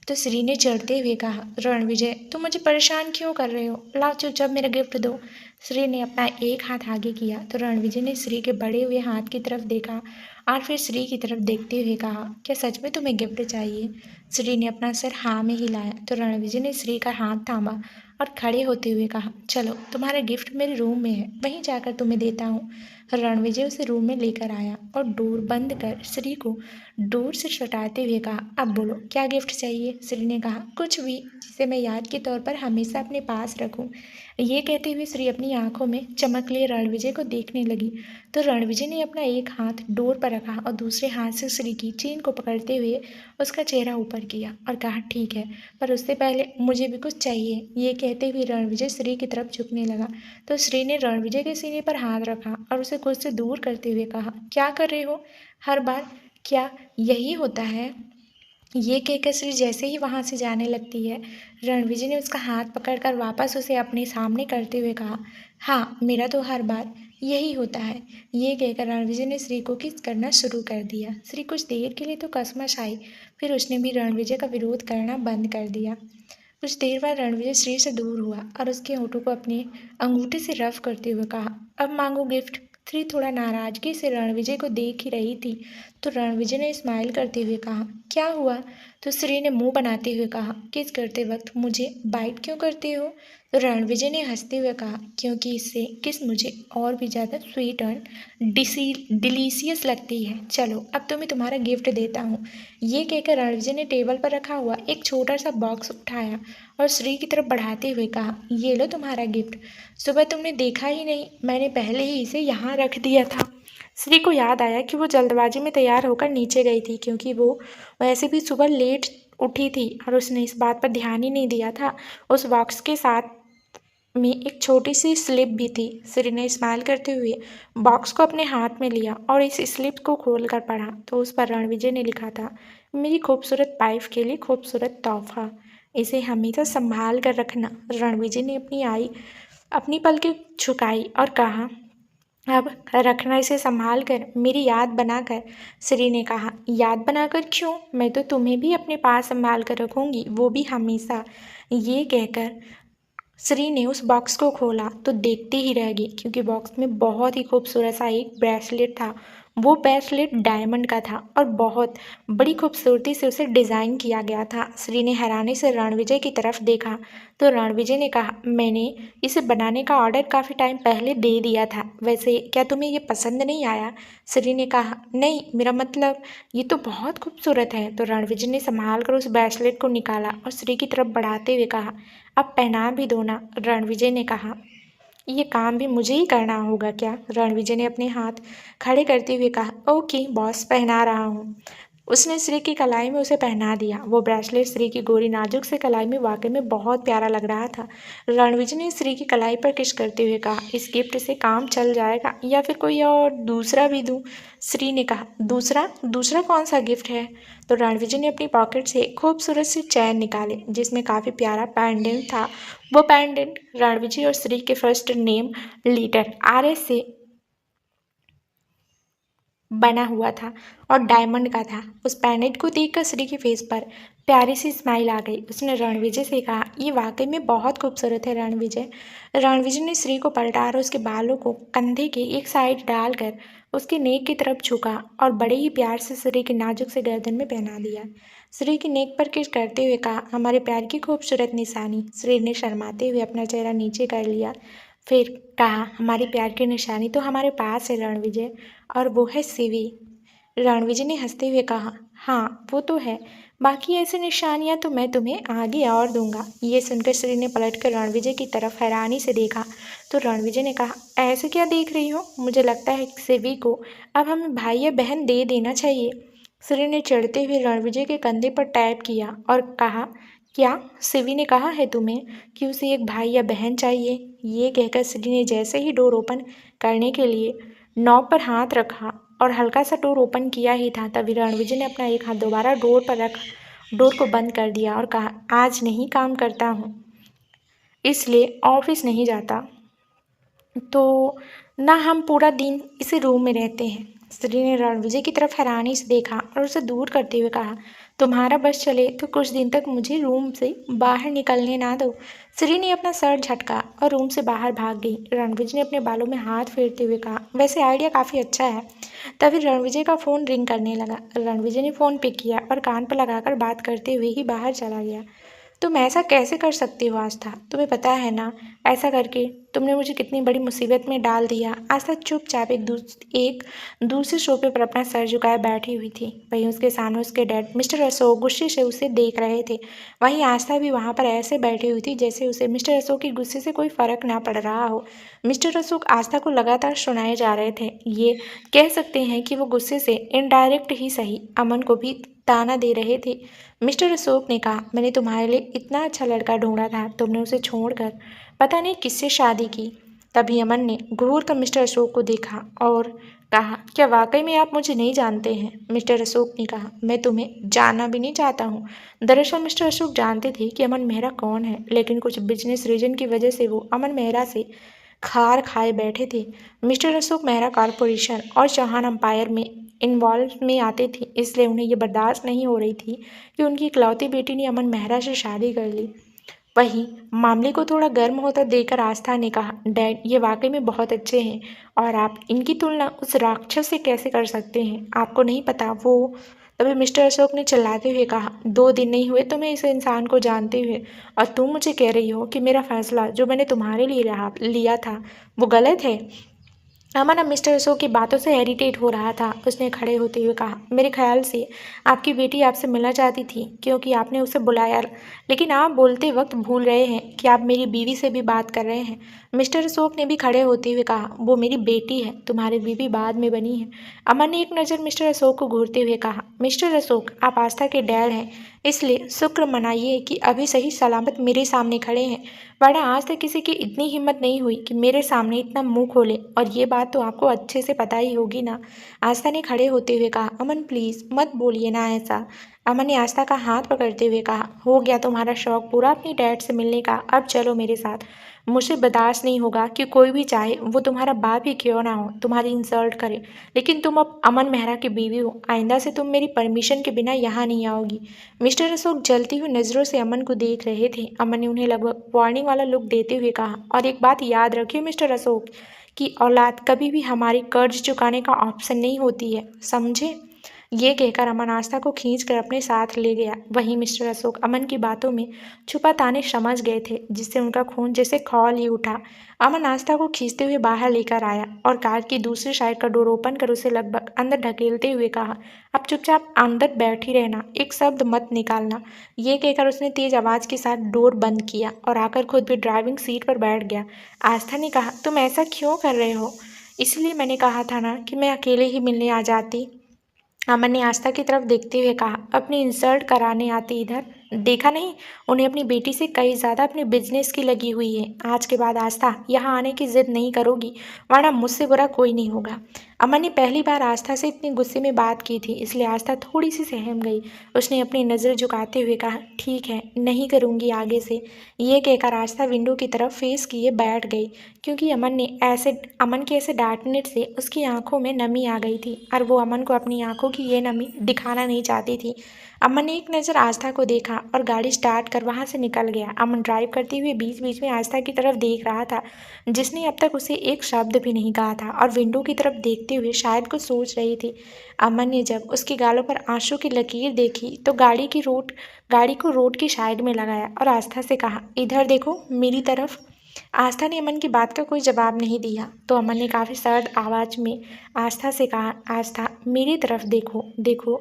तो श्री ने चढ़ते हुए कहा, रणविजय, तुम मुझे परेशान क्यों कर रहे हो? लाओ चुपचाप मेरा गिफ्ट दो। श्री ने अपना एक हाथ आगे किया तो रणविजय ने श्री के बढ़े हुए हाथ की तरफ देखा और फिर श्री की तरफ देखते हुए कहा, क्या सच में तुम्हें गिफ्ट चाहिए? श्री ने अपना सिर हाँ में हिलाया तो रणविजय ने श्री का हाथ थामा और खड़े होते हुए कहा, चलो, तुम्हारा गिफ्ट मेरे रूम में है, वहीं जाकर तुम्हें देता हूँ। रणविजय उसे रूम में लेकर आया और डोर बंद कर श्री को डोर से सटाते हुए कहा, अब बोलो, क्या गिफ्ट चाहिए? श्री ने कहा, कुछ भी, जिसे मैं याद के तौर पर हमेशा अपने पास रखूं। ये कहते हुए श्री अपनी आंखों में चमक लिए रणविजय को देखने लगी। तो रणविजय ने अपना एक हाथ डोर पर रखा और दूसरे हाथ से श्री की चेन को पकड़ते हुए उसका चेहरा ऊपर किया और कहा, ठीक है, पर उससे पहले मुझे भी कुछ चाहिए। ये कहते हुए रणविजय श्री की तरफ झुकने लगा तो श्री ने रणविजय के सीने पर हाथ रखा और उसे खुद से दूर करते हुए कहा, क्या कर रहे हो? हर बार क्या यही होता है? ये कहकर श्री जैसे ही वहाँ से जाने लगती है, रणविजय ने उसका हाथ पकड़कर वापस उसे अपने सामने करते हुए कहा, हाँ, मेरा तो हर बार यही होता है। ये कहकर रणविजय ने श्री को किस करना शुरू कर दिया। श्री कुछ देर के लिए तो कसमस आई, फिर उसने भी रणविजय का विरोध करना बंद कर दिया। कुछ देर बाद रणविजय श्री से दूर हुआ और उसके होठों को अपने अंगूठे से रफ करते हुए कहा, अब मांगो गिफ्ट। श्री थोड़ा नाराजगी से रणविजय को देख ही रही थी तो रणविजय ने स्माइल करते हुए कहा, क्या हुआ? तो श्री ने मुंह बनाते हुए कहा, किस करते वक्त मुझे बाइट क्यों करते हो? तो रणविजय ने हंसते हुए कहा, क्योंकि इससे किस मुझे और भी ज़्यादा स्वीट और डिलीशियस लगती है। चलो, अब तुम्हें तुम्हारा गिफ्ट देता हूँ। ये कहकर रणविजय ने टेबल पर रखा हुआ एक छोटा सा बॉक्स उठाया और श्री की तरफ बढ़ाते हुए कहा, ये लो तुम्हारा गिफ्ट। सुबह तुमने देखा ही नहीं, मैंने पहले ही इसे यहाँ रख दिया था। श्री को याद आया कि वो जल्दबाजी में तैयार होकर नीचे गई थी, क्योंकि वो वैसे भी सुबह लेट उठी थी और उसने इस बात पर ध्यान ही नहीं दिया था। उस बॉक्स के साथ में एक छोटी सी स्लिप भी थी। श्री ने स्माइल करते हुए बॉक्स को अपने हाथ में लिया और इस स्लिप को खोलकर पढ़ा तो उस पर रणविजय ने लिखा था, मेरी खूबसूरत वाइफ के लिए खूबसूरत तोहफा, इसे हमेशा संभाल कर रखना। रणविजय ने अपनी पलकें झुकाई और कहा, अब रखना इसे संभाल कर, मेरी याद बनाकर। श्री ने कहा, याद बनाकर क्यों? मैं तो तुम्हें भी अपने पास संभाल कर रखूँगी, वो भी हमेशा। ये कहकर श्री ने उस बॉक्स को खोला तो देखते ही रह गई, क्योंकि बॉक्स में बहुत ही खूबसूरत सा एक ब्रेसलेट था। वो ब्रेसलेट डायमंड का था और बहुत बड़ी खूबसूरती से उसे डिज़ाइन किया गया था। श्री ने हैरानी से रणविजय की तरफ देखा तो रणविजय ने कहा, मैंने इसे बनाने का ऑर्डर काफ़ी टाइम पहले दे दिया था। वैसे क्या तुम्हें ये पसंद नहीं आया? श्री ने कहा, नहीं, मेरा मतलब ये तो बहुत खूबसूरत है। तो रणविजय ने संभाल कर उस ब्रेसलेट को निकाला और श्री की तरफ बढ़ाते हुए कहा, अब पहना भी दो ना। रणविजय ने कहा, ये काम भी मुझे ही करना होगा क्या? रणविजय ने अपने हाथ खड़े करते हुए कहा, ओके बॉस, पहना रहा हूँ। उसने श्री की कलाई में उसे पहना दिया। वो ब्रेसलेट श्री की गोरी नाजुक से कलाई में वाकई में बहुत प्यारा लग रहा था। रणविजय ने श्री की कलाई पर किस करते हुए कहा, इस गिफ्ट से काम चल जाएगा या फिर कोई और दूसरा भी दूँ? श्री ने कहा, दूसरा? दूसरा कौन सा गिफ्ट है? तो रणविजय ने अपनी पॉकेट से खूबसूरत से चैन निकाले जिसमें काफ़ी प्यारा पेंडेंट था। वो पेंडेंट रणविजय और श्री के फर्स्ट नेम लेटर RS से बना हुआ था और डायमंड का था। उस पेंडेंट को देखकर श्री के फेस पर प्यारी सी स्माइल आ गई। उसने रणविजय से कहा, ये वाकई में बहुत खूबसूरत है रणविजय। रणविजय ने श्री को पलटा और उसके बालों को कंधे के एक साइड डालकर उसके नेक की तरफ झुका और बड़े ही प्यार से श्री के नाजुक से गर्दन में पहना दिया। श्री की नेक पर किस करते हुए कहा, हमारे प्यार की खूबसूरत निशानी। श्री ने शर्माते हुए अपना चेहरा नीचे कर लिया, फिर कहा, हमारी प्यार की निशानी तो हमारे पास है रणविजय, और वो है सीवी। रणविजय ने हंसते हुए कहा, हाँ वो तो है, बाकी ऐसी निशानियां तो मैं तुम्हें आगे और दूंगा। ये सुनकर श्री ने पलटकर रणविजय की तरफ हैरानी से देखा तो रणविजय ने कहा, ऐसे क्या देख रही हो? मुझे लगता है कि सीवी को अब हमें भाई या बहन दे देना चाहिए। श्री ने चढ़ते हुए रणविजय के कंधे पर टैप किया और कहा, क्या सिवी ने कहा है तुम्हें कि उसे एक भाई या बहन चाहिए? ये कहकर श्री ने जैसे ही डोर ओपन करने के लिए नॉब पर हाथ रखा और हल्का सा डोर ओपन किया ही था, तभी रणविजय ने अपना एक हाथ दोबारा डोर पर रख डोर को बंद कर दिया और कहा, आज नहीं काम करता हूँ, इसलिए ऑफिस नहीं जाता, तो ना हम पूरा दिन इसी रूम में रहते हैं। श्री ने रणविजय की तरफ हैरानी से देखा और उसे दूर करते हुए कहा, तुम्हारा बस चले तो कुछ दिन तक मुझे रूम से बाहर निकलने ना दो। श्री ने अपना सर झटका और रूम से बाहर भाग गई। रणविजय ने अपने बालों में हाथ फेरते हुए कहा, वैसे आइडिया काफ़ी अच्छा है। तभी रणविजय का फ़ोन रिंग करने लगा। रणविजय ने फ़ोन पिक किया और कान पर लगाकर बात करते हुए ही बाहर चला गया। तुम ऐसा कैसे कर सकती हो आस्था? तुम्हें पता है ना, ऐसा करके तुमने मुझे कितनी बड़ी मुसीबत में डाल दिया। आस्था चुपचाप एक दूसरे सोफे पर अपना सर झुकाए बैठी हुई थी। वहीं उसके सामने उसके डैड मिस्टर अशोक गुस्से से उसे देख रहे थे। वहीं आस्था भी वहाँ पर ऐसे बैठी हुई थी जैसे उसे मिस्टर अशोक के गुस्से से कोई फर्क ना पड़ रहा हो। मिस्टर अशोक आस्था को लगातार सुनाए जा रहे थे। ये कह सकते हैं कि वो गुस्से से इनडायरेक्ट ही सही अमन को भी ताना दे रहे थे। मिस्टर अशोक ने कहा, मैंने तुम्हारे लिए इतना अच्छा लड़का ढूंढा था, तुमने उसे छोड़कर पता नहीं किससे शादी की। तभी अमन ने घूर कर मिस्टर अशोक को देखा और कहा, क्या वाकई में आप मुझे नहीं जानते हैं? मिस्टर अशोक ने कहा, मैं तुम्हें जानना भी नहीं चाहता हूँ। दरअसल मिस्टर अशोक जानते थे कि अमन मेहरा कौन है, लेकिन कुछ बिजनेस रीजन की वजह से वो अमन मेहरा से खार खाए बैठे थे। मिस्टर अशोक मेहरा कॉरपोरेशन और चौहान अंपायर में इन्वॉल्व में आते थे, इसलिए उन्हें ये बर्दाश्त नहीं हो रही थी कि उनकी इकलौती बेटी ने अमन मेहरा से शादी कर ली। वहीं मामले को थोड़ा गर्म होता देखकर आस्था ने कहा, डैड ये वाकई में बहुत अच्छे हैं और आप इनकी तुलना उस राक्षस से कैसे कर सकते हैं? आपको नहीं पता वो। तभी मिस्टर अशोक ने चिल्लाते हुए कहा, 2 दिन नहीं हुए तुम्हें इस इंसान को जानते हुए और तुम मुझे कह रही हो कि मेरा फैसला जो मैंने तुम्हारे लिए लिया था वो गलत है? अमन अब मिस्टर अशोक की बातों से इरिटेट हो रहा था। उसने खड़े होते हुए कहा, मेरे ख्याल से आपकी बेटी आपसे मिलना चाहती थी क्योंकि आपने उसे बुलाया, लेकिन आप बोलते वक्त भूल रहे हैं कि आप मेरी बीवी से भी बात कर रहे हैं। मिस्टर अशोक ने भी खड़े होते हुए कहा, वो मेरी बेटी है, तुम्हारी बीवी बाद में बनी है। अमन ने एक नज़र मिस्टर अशोक को घूरते हुए कहा, मिस्टर अशोक आप आस्था के डैड हैं, इसलिए शुक्र मनाइए कि अभी सही सलामत मेरे सामने खड़े हैं, वरना आज तक किसी की इतनी हिम्मत नहीं हुई कि मेरे सामने इतना मुंह खोले, और ये बात तो आपको अच्छे से पता ही होगी ना। आस्था ने खड़े होते हुए कहा, अमन प्लीज़ मत बोलिए ना ऐसा। अमन ने आस्था का हाथ पकड़ते हुए कहा, हो गया तुम्हारा शौक पूरा अपनी डैड से मिलने का, अब चलो मेरे साथ। मुझे बर्दाश्त नहीं होगा कि कोई भी चाहे वो तुम्हारा बाप ही क्यों ना हो तुम्हारी इंसल्ट करे, लेकिन तुम अब अमन मेहरा की बीवी हो, आइंदा से तुम मेरी परमिशन के बिना यहाँ नहीं आओगी। मिस्टर अशोक जलती हुई नज़रों से अमन को देख रहे थे। अमन ने उन्हें लगभग वार्निंग वाला लुक देते हुए कहा, और एक बात याद रखिए मिस्टर अशोक, कि औलाद कभी भी हमारी कर्ज चुकाने का ऑप्शन नहीं होती है, समझे। ये कहकर अमन आस्था को खींचकर अपने साथ ले गया। वहीं मिस्टर अशोक अमन की बातों में छुपा ताने समझ गए थे, जिससे उनका खून जैसे खौल ही उठा। अमन आस्था को खींचते हुए बाहर लेकर आया और कार की दूसरी साइड का डोर ओपन कर उसे लगभग अंदर ढकेलते हुए कहा, अब चुपचाप अंदर बैठी रहना, एक शब्द मत निकालना। ये कहकर उसने तेज आवाज के साथ डोर बंद किया और आकर खुद भी ड्राइविंग सीट पर बैठ गया। आस्था ने कहा, तुम ऐसा क्यों कर रहे हो? इसलिए मैंने कहा था ना कि मैं अकेले ही मिलने आ जाती। अमन ने आस्था की तरफ देखते हुए कहा, अपनी इंसल्ट कराने आती इधर, देखा नहीं उन्हें अपनी बेटी से कई ज़्यादा अपने बिजनेस की लगी हुई है। आज के बाद आस्था यहाँ आने की जिद नहीं करोगी, वरना मुझसे बुरा कोई नहीं होगा। अमन ने पहली बार आस्था से इतनी गुस्से में बात की थी, इसलिए आस्था थोड़ी सी सहम गई। उसने अपनी नज़र झुकाते हुए कहा, ठीक है, नहीं करूँगी आगे से। ये कहकर आस्था विंडो की तरफ फेस किए बैठ गई, क्योंकि अमन के ऐसे डांटने से उसकी आंखों में नमी आ गई थी और वो अमन को अपनी आंखों की ये नमी दिखाना नहीं चाहती थी। अमन ने एक नज़र आस्था को देखा और गाड़ी स्टार्ट कर वहाँ से निकल गया। अमन ड्राइव करते हुए बीच बीच में आस्था की तरफ देख रहा था, जिसने अब तक उसे एक शब्द भी नहीं कहा था, और विंडो की तरफ देखते हुए शायद कुछ सोच रही थी। अमन ने जब उसके गालों पर आंसू की लकीर देखी तो गाड़ी को रोड की साइड में लगाया और आस्था से कहा, इधर देखो मेरी तरफ। आस्था ने अमन की बात का कोई जवाब नहीं दिया, तो अमन ने काफ़ी सर्द आवाज़ में आस्था से कहा, आस्था मेरी तरफ देखो देखो,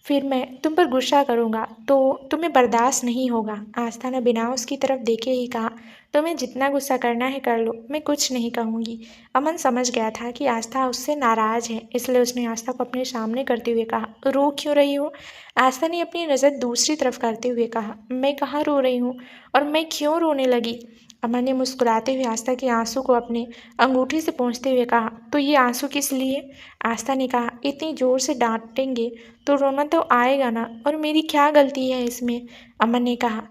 फिर मैं तुम पर गुस्सा करूँगा तो तुम्हें बर्दाश्त नहीं होगा। आस्था ने बिना उसकी तरफ देखे ही कहा, तुम्हें जितना गुस्सा करना है कर लो, मैं कुछ नहीं कहूँगी। अमन समझ गया था कि आस्था उससे नाराज़ है, इसलिए उसने आस्था को अपने सामने करते हुए कहा, रो क्यों रही हो? आस्था ने अपनी नज़र दूसरी तरफ करते हुए कहा, मैं कहाँ रो रही हूँ और मैं क्यों रोने लगी? अमन ने मुस्कुराते हुए आस्था के आंसू को अपने अंगूठी से पोंछते हुए कहा, तो ये आंसू किस लिए? आस्था ने कहा, इतनी ज़ोर से डांटेंगे तो रोना तो आएगा ना, और मेरी क्या गलती है इसमें? अमन ने कहा,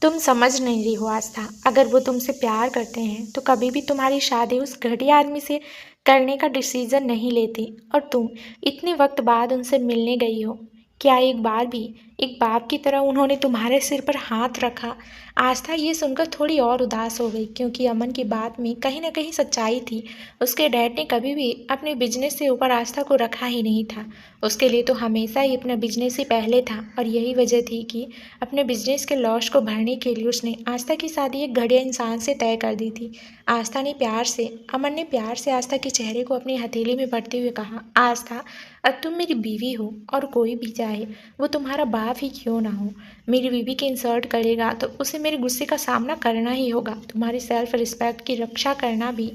तुम समझ नहीं रही हो आस्था, अगर वो तुमसे प्यार करते हैं तो कभी भी तुम्हारी शादी उस घटिया आदमी से करने का डिसीजन नहीं लेते, और तुम इतने वक्त बाद उनसे मिलने गई हो। क्या एक बार भी एक बाप की तरह उन्होंने तुम्हारे सिर पर हाथ रखा? आस्था ये सुनकर थोड़ी और उदास हो गई, क्योंकि अमन की बात में कहीं ना कहीं सच्चाई थी। उसके डैड ने कभी भी अपने बिजनेस से ऊपर आस्था को रखा ही नहीं था। उसके लिए तो हमेशा ही अपना बिजनेस ही पहले था, और यही वजह थी कि अपने बिजनेस के लॉस को भरने के लिए उसने आस्था की शादी एक घटिया इंसान से तय कर दी थी। अमन ने प्यार से आस्था के चेहरे को अपनी हथेली में भरते हुए कहा, आस्था, अब तुम मेरी बीवी हो, और कोई भी चाहे वो तुम्हारा बाप ही क्यों ना हो, मेरी बीवी की इंसल्ट करेगा तो उसे मेरे गुस्से का सामना करना ही होगा। तुम्हारी सेल्फ रिस्पेक्ट की रक्षा करना भी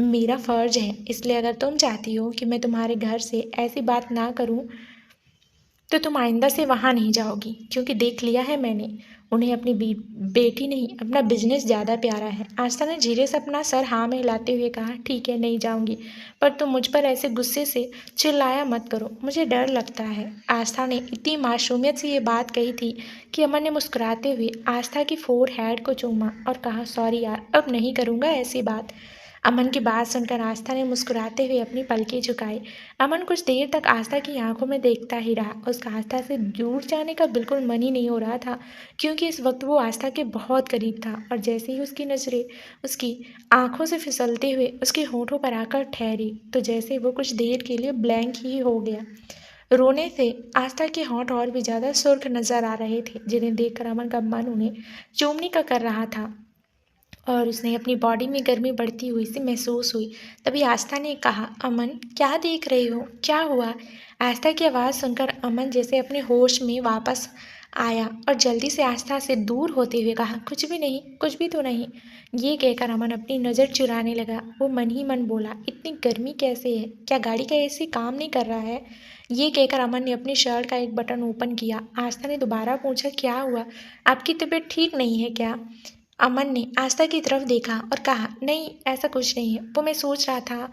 मेरा फ़र्ज है, इसलिए अगर तुम चाहती हो कि मैं तुम्हारे घर से ऐसी बात ना करूं तो तुम आइंदा से वहाँ नहीं जाओगी, क्योंकि देख लिया है मैंने, उन्हें अपनी बेटी नहीं अपना बिजनेस ज़्यादा प्यारा है। आस्था ने धीरे से अपना सर हाँ में हिलाते हुए कहा, ठीक है, नहीं जाऊँगी, पर तुम मुझ पर ऐसे गुस्से से चिल्लाया मत करो, मुझे डर लगता है। आस्था ने इतनी मासूमियत से ये बात कही थी कि अमन ने मुस्कुराते हुए आस्था की फोरहेड को चूमा और कहा, सॉरी यार, अब नहीं करूँगा ऐसी बात। अमन की बात सुनकर आस्था ने मुस्कुराते हुए अपनी पलकें झुकाई। अमन कुछ देर तक आस्था की आंखों में देखता ही रहा। उसका आस्था से दूर जाने का बिल्कुल मन ही नहीं हो रहा था, क्योंकि इस वक्त वो आस्था के बहुत करीब था, और जैसे ही उसकी नज़रें उसकी आंखों से फिसलते हुए उसके होठों पर आकर ठहरी, तो जैसे वो कुछ देर के लिए ब्लैंक ही हो गया। रोने से आस्था के होंठ और भी ज़्यादा सुर्ख नजर आ रहे थे, जिन्हें देखकर अमन का मन उन्हें चूमने का कर रहा था, और उसने अपनी बॉडी में गर्मी बढ़ती हुई सी महसूस हुई। तभी आस्था ने कहा, अमन, क्या देख रही हो, क्या हुआ? आस्था की आवाज़ सुनकर अमन जैसे अपने होश में वापस आया और जल्दी से आस्था से दूर होते हुए कहा, कुछ भी नहीं, कुछ भी तो नहीं। ये कहकर अमन अपनी नज़र चुराने लगा। वो मन ही मन बोला, इतनी गर्मी कैसे है, क्या गाड़ी का एसी काम नहीं कर रहा है? ये कहकर अमन ने अपनी शर्ट का एक बटन ओपन किया। आस्था ने दोबारा पूछा, क्या हुआ, आपकी तबीयत ठीक नहीं है क्या? अमन ने आस्था की तरफ देखा और कहा, नहीं, ऐसा कुछ नहीं है, वो मैं सोच रहा था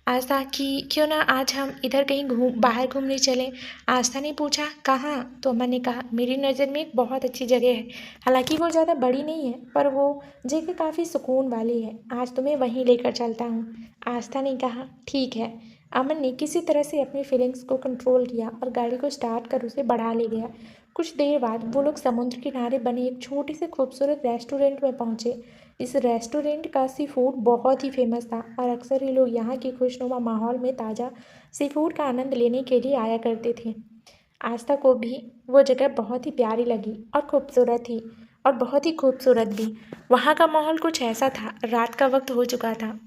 आस्था कि क्यों ना आज हम इधर कहीं बाहर घूमने चलें। आस्था ने पूछा, कहाँ? तो अमन ने कहा, मेरी नज़र में एक बहुत अच्छी जगह है, हालांकि वो ज़्यादा बड़ी नहीं है, पर वो जगह काफ़ी सुकून वाली है, आज तुम्हें वहीं लेकर चलता हूँ। आस्था ने कहा, ठीक है। अमन ने किसी तरह से अपनी फीलिंग्स को कंट्रोल किया और गाड़ी को स्टार्ट कर उसे बढ़ा ले गया। कुछ देर बाद वो लोग समुद्र किनारे बने एक छोटी से खूबसूरत रेस्टोरेंट में पहुंचे। इस रेस्टोरेंट का सी फूड बहुत ही फेमस था और अक्सर ही लोग यहाँ के खुशनुमा माहौल में ताज़ा सी फूड का आनंद लेने के लिए आया करते थे। आस्था को भी वो जगह बहुत ही प्यारी लगी और खूबसूरत थी और बहुत ही खूबसूरत भी। वहाँ का माहौल कुछ ऐसा था, रात का वक्त हो चुका था।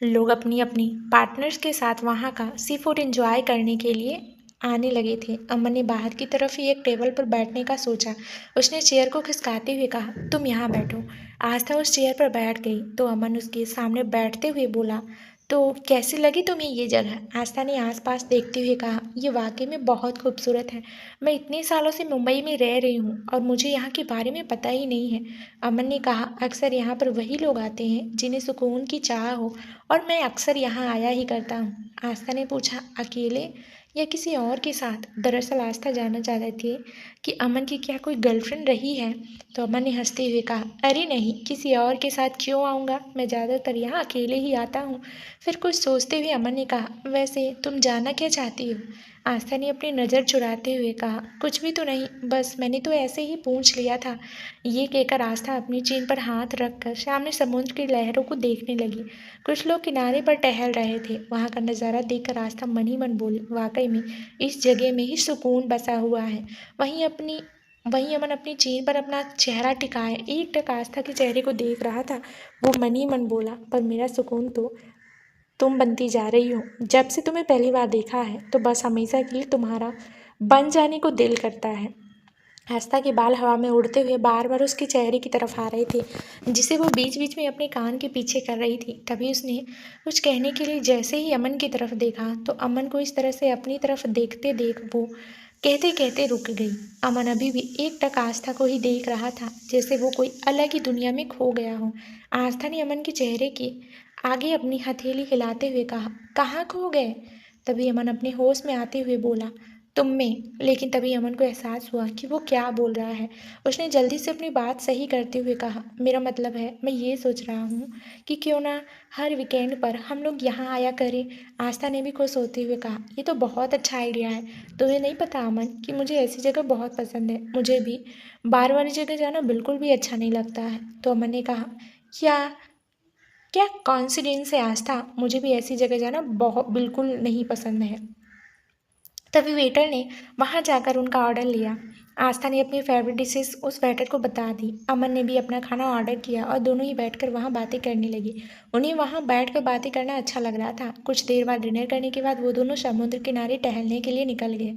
लोग अपनी अपनी पार्टनर्स के साथ वहाँ का सी फूड एंजॉय करने के लिए आने लगे थे। अमन ने बाहर की तरफ ही एक टेबल पर बैठने का सोचा। उसने चेयर को खिसकाते हुए कहा, तुम यहाँ बैठो। आस्था उस चेयर पर बैठ गई तो अमन उसके सामने बैठते हुए बोला, तो कैसी लगी तुम्हें ये जगह? आस्था ने आसपास देखते हुए कहा, ये वाकई में बहुत खूबसूरत है। मैं इतने सालों से मुंबई में रह रही हूँ और मुझे यहाँ के बारे में पता ही नहीं है। अमन ने कहा, अक्सर यहाँ पर वही लोग आते हैं जिन्हें सुकून की चाह हो और मैं अक्सर यहाँ आया ही करता हूँ। आस्था ने पूछा, अकेले या किसी और के साथ? दरअसल आस्था जानना चाहती थी कि अमन की क्या कोई गर्लफ्रेंड रही है। तो अमन ने हंसते हुए कहा, अरे नहीं, किसी और के साथ क्यों आऊँगा, मैं ज़्यादातर यहाँ अकेले ही आता हूँ। फिर कुछ सोचते हुए अमन ने कहा, वैसे तुम जानना क्या चाहती हो? आस्था ने अपनी नज़र चुराते हुए कहा, कुछ भी तो नहीं, बस मैंने तो ऐसे ही पूछ लिया था। ये कहकर आस्था अपनी चीन पर हाथ रखकर सामने समुद्र की लहरों को देखने लगी। कुछ लोग किनारे पर टहल रहे थे। वहाँ का नज़ारा देखकर आस्था मन ही मन बोली, वाकई में इस जगह में ही सुकून बसा हुआ है। वहीं अमन अपनी चीन पर अपना चेहरा टिकाए एकटक आस्था के चेहरे को देख रहा था। वो मन ही मन बोला, पर मेरा सुकून तो तुम बनती जा रही हो। जब से तुम्हें पहली बार देखा है तो बस हमेशा के लिए तुम्हारा बन जाने को दिल करता है। आस्था के बाल हवा में उड़ते हुए बार बार उसके चेहरे की तरफ आ रहे थे, जिसे वो बीच बीच में अपने कान के पीछे कर रही थी। तभी उसने कुछ कहने के लिए जैसे ही अमन की तरफ देखा तो अमन को इस तरह से अपनी तरफ देखते देख वो कहते कहते रुक गई। अमन अभी भी एकटक आस्था को ही देख रहा था, जैसे वो कोई अलग ही दुनिया में खो गया हो। आस्था ने अमन के चेहरे के आगे अपनी हथेली हिलाते हुए कहा, कहाँ खो गए? तभी अमन अपने होश में आते हुए बोला, तुम में। लेकिन तभी अमन को एहसास हुआ कि वो क्या बोल रहा है। उसने जल्दी से अपनी बात सही करते हुए कहा, मेरा मतलब है, मैं ये सोच रहा हूँ कि क्यों ना हर वीकेंड पर हम लोग यहाँ आया करें। आस्था ने भी खुश होते हुए कहा, ये तो बहुत अच्छा आइडिया है। तुम्हें नहीं पता अमन कि मुझे ऐसी जगह बहुत पसंद है। मुझे भी बार वाली जगह जाना बिल्कुल भी अच्छा नहीं लगता है। तो अमन ने कहा, क्या क्या कॉन्सिडेंस है आस्था, मुझे भी ऐसी जगह जाना बहुत बिल्कुल नहीं पसंद है। तभी वेटर ने वहां जाकर उनका ऑर्डर लिया। आस्था ने अपनी फेवरेट डिशेस उस वेटर को बता दी। अमन ने भी अपना खाना ऑर्डर किया और दोनों ही बैठकर वहां बातें करने लगी। उन्हें वहां बैठकर बातें करना अच्छा लग रहा था। कुछ देर बाद डिनर करने के बाद वो दोनों समुद्र किनारे टहलने के लिए निकल गए।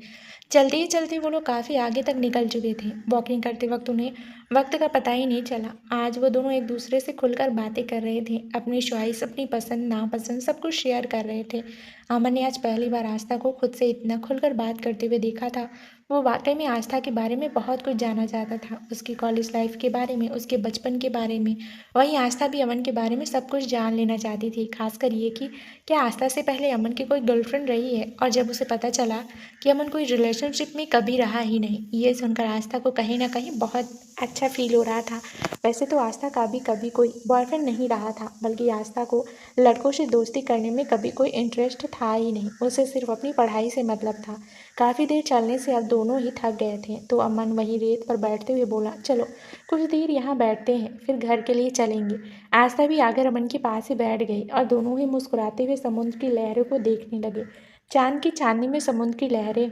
चलते ही चलते वो लोग काफ़ी आगे तक निकल चुके थे। वॉकिंग करते वक्त उन्हें वक्त का पता ही नहीं चला। आज वो दोनों एक दूसरे से खुलकर बातें कर रहे थे। अपनी च्वाइस, अपनी पसंद नापसंद सब कुछ शेयर कर रहे थे। अमन ने आज पहली बार आस्था को खुद से इतना खुलकर बात करते हुए देखा था। वो वाकई में आस्था के बारे में बहुत कुछ जानना चाहता था, उसकी कॉलेज लाइफ के बारे में, उसके बचपन के बारे में। वहीं आस्था भी अमन के बारे में सब कुछ जान लेना चाहती थी, खासकर ये कि क्या आस्था से पहले अमन की कोई गर्लफ्रेंड रही है। और जब उसे पता चला कि अमन कोई रिलेशनशिप में कभी रहा ही नहीं, ये सुनकर आस्था को कहीं ना कहीं बहुत अच्छा फील हो रहा था। वैसे तो आस्था का भी कभी कोई बॉयफ्रेंड नहीं रहा था, बल्कि आस्था को लड़कों से दोस्ती करने में कभी कोई इंटरेस्ट था ही नहीं। उसे सिर्फ अपनी पढ़ाई से मतलब था। काफ़ी देर चलने से अब दोनों ही थक गए थे, तो अमन वहीं रेत पर बैठते हुए बोला, चलो कुछ देर यहाँ बैठते हैं, फिर घर के लिए चलेंगे। आस्था भी आकर अमन के पास ही बैठ गई और दोनों ही मुस्कुराते हुए समुद्र की लहरों को देखने लगे। चांद की चांदनी में समुद्र की लहरें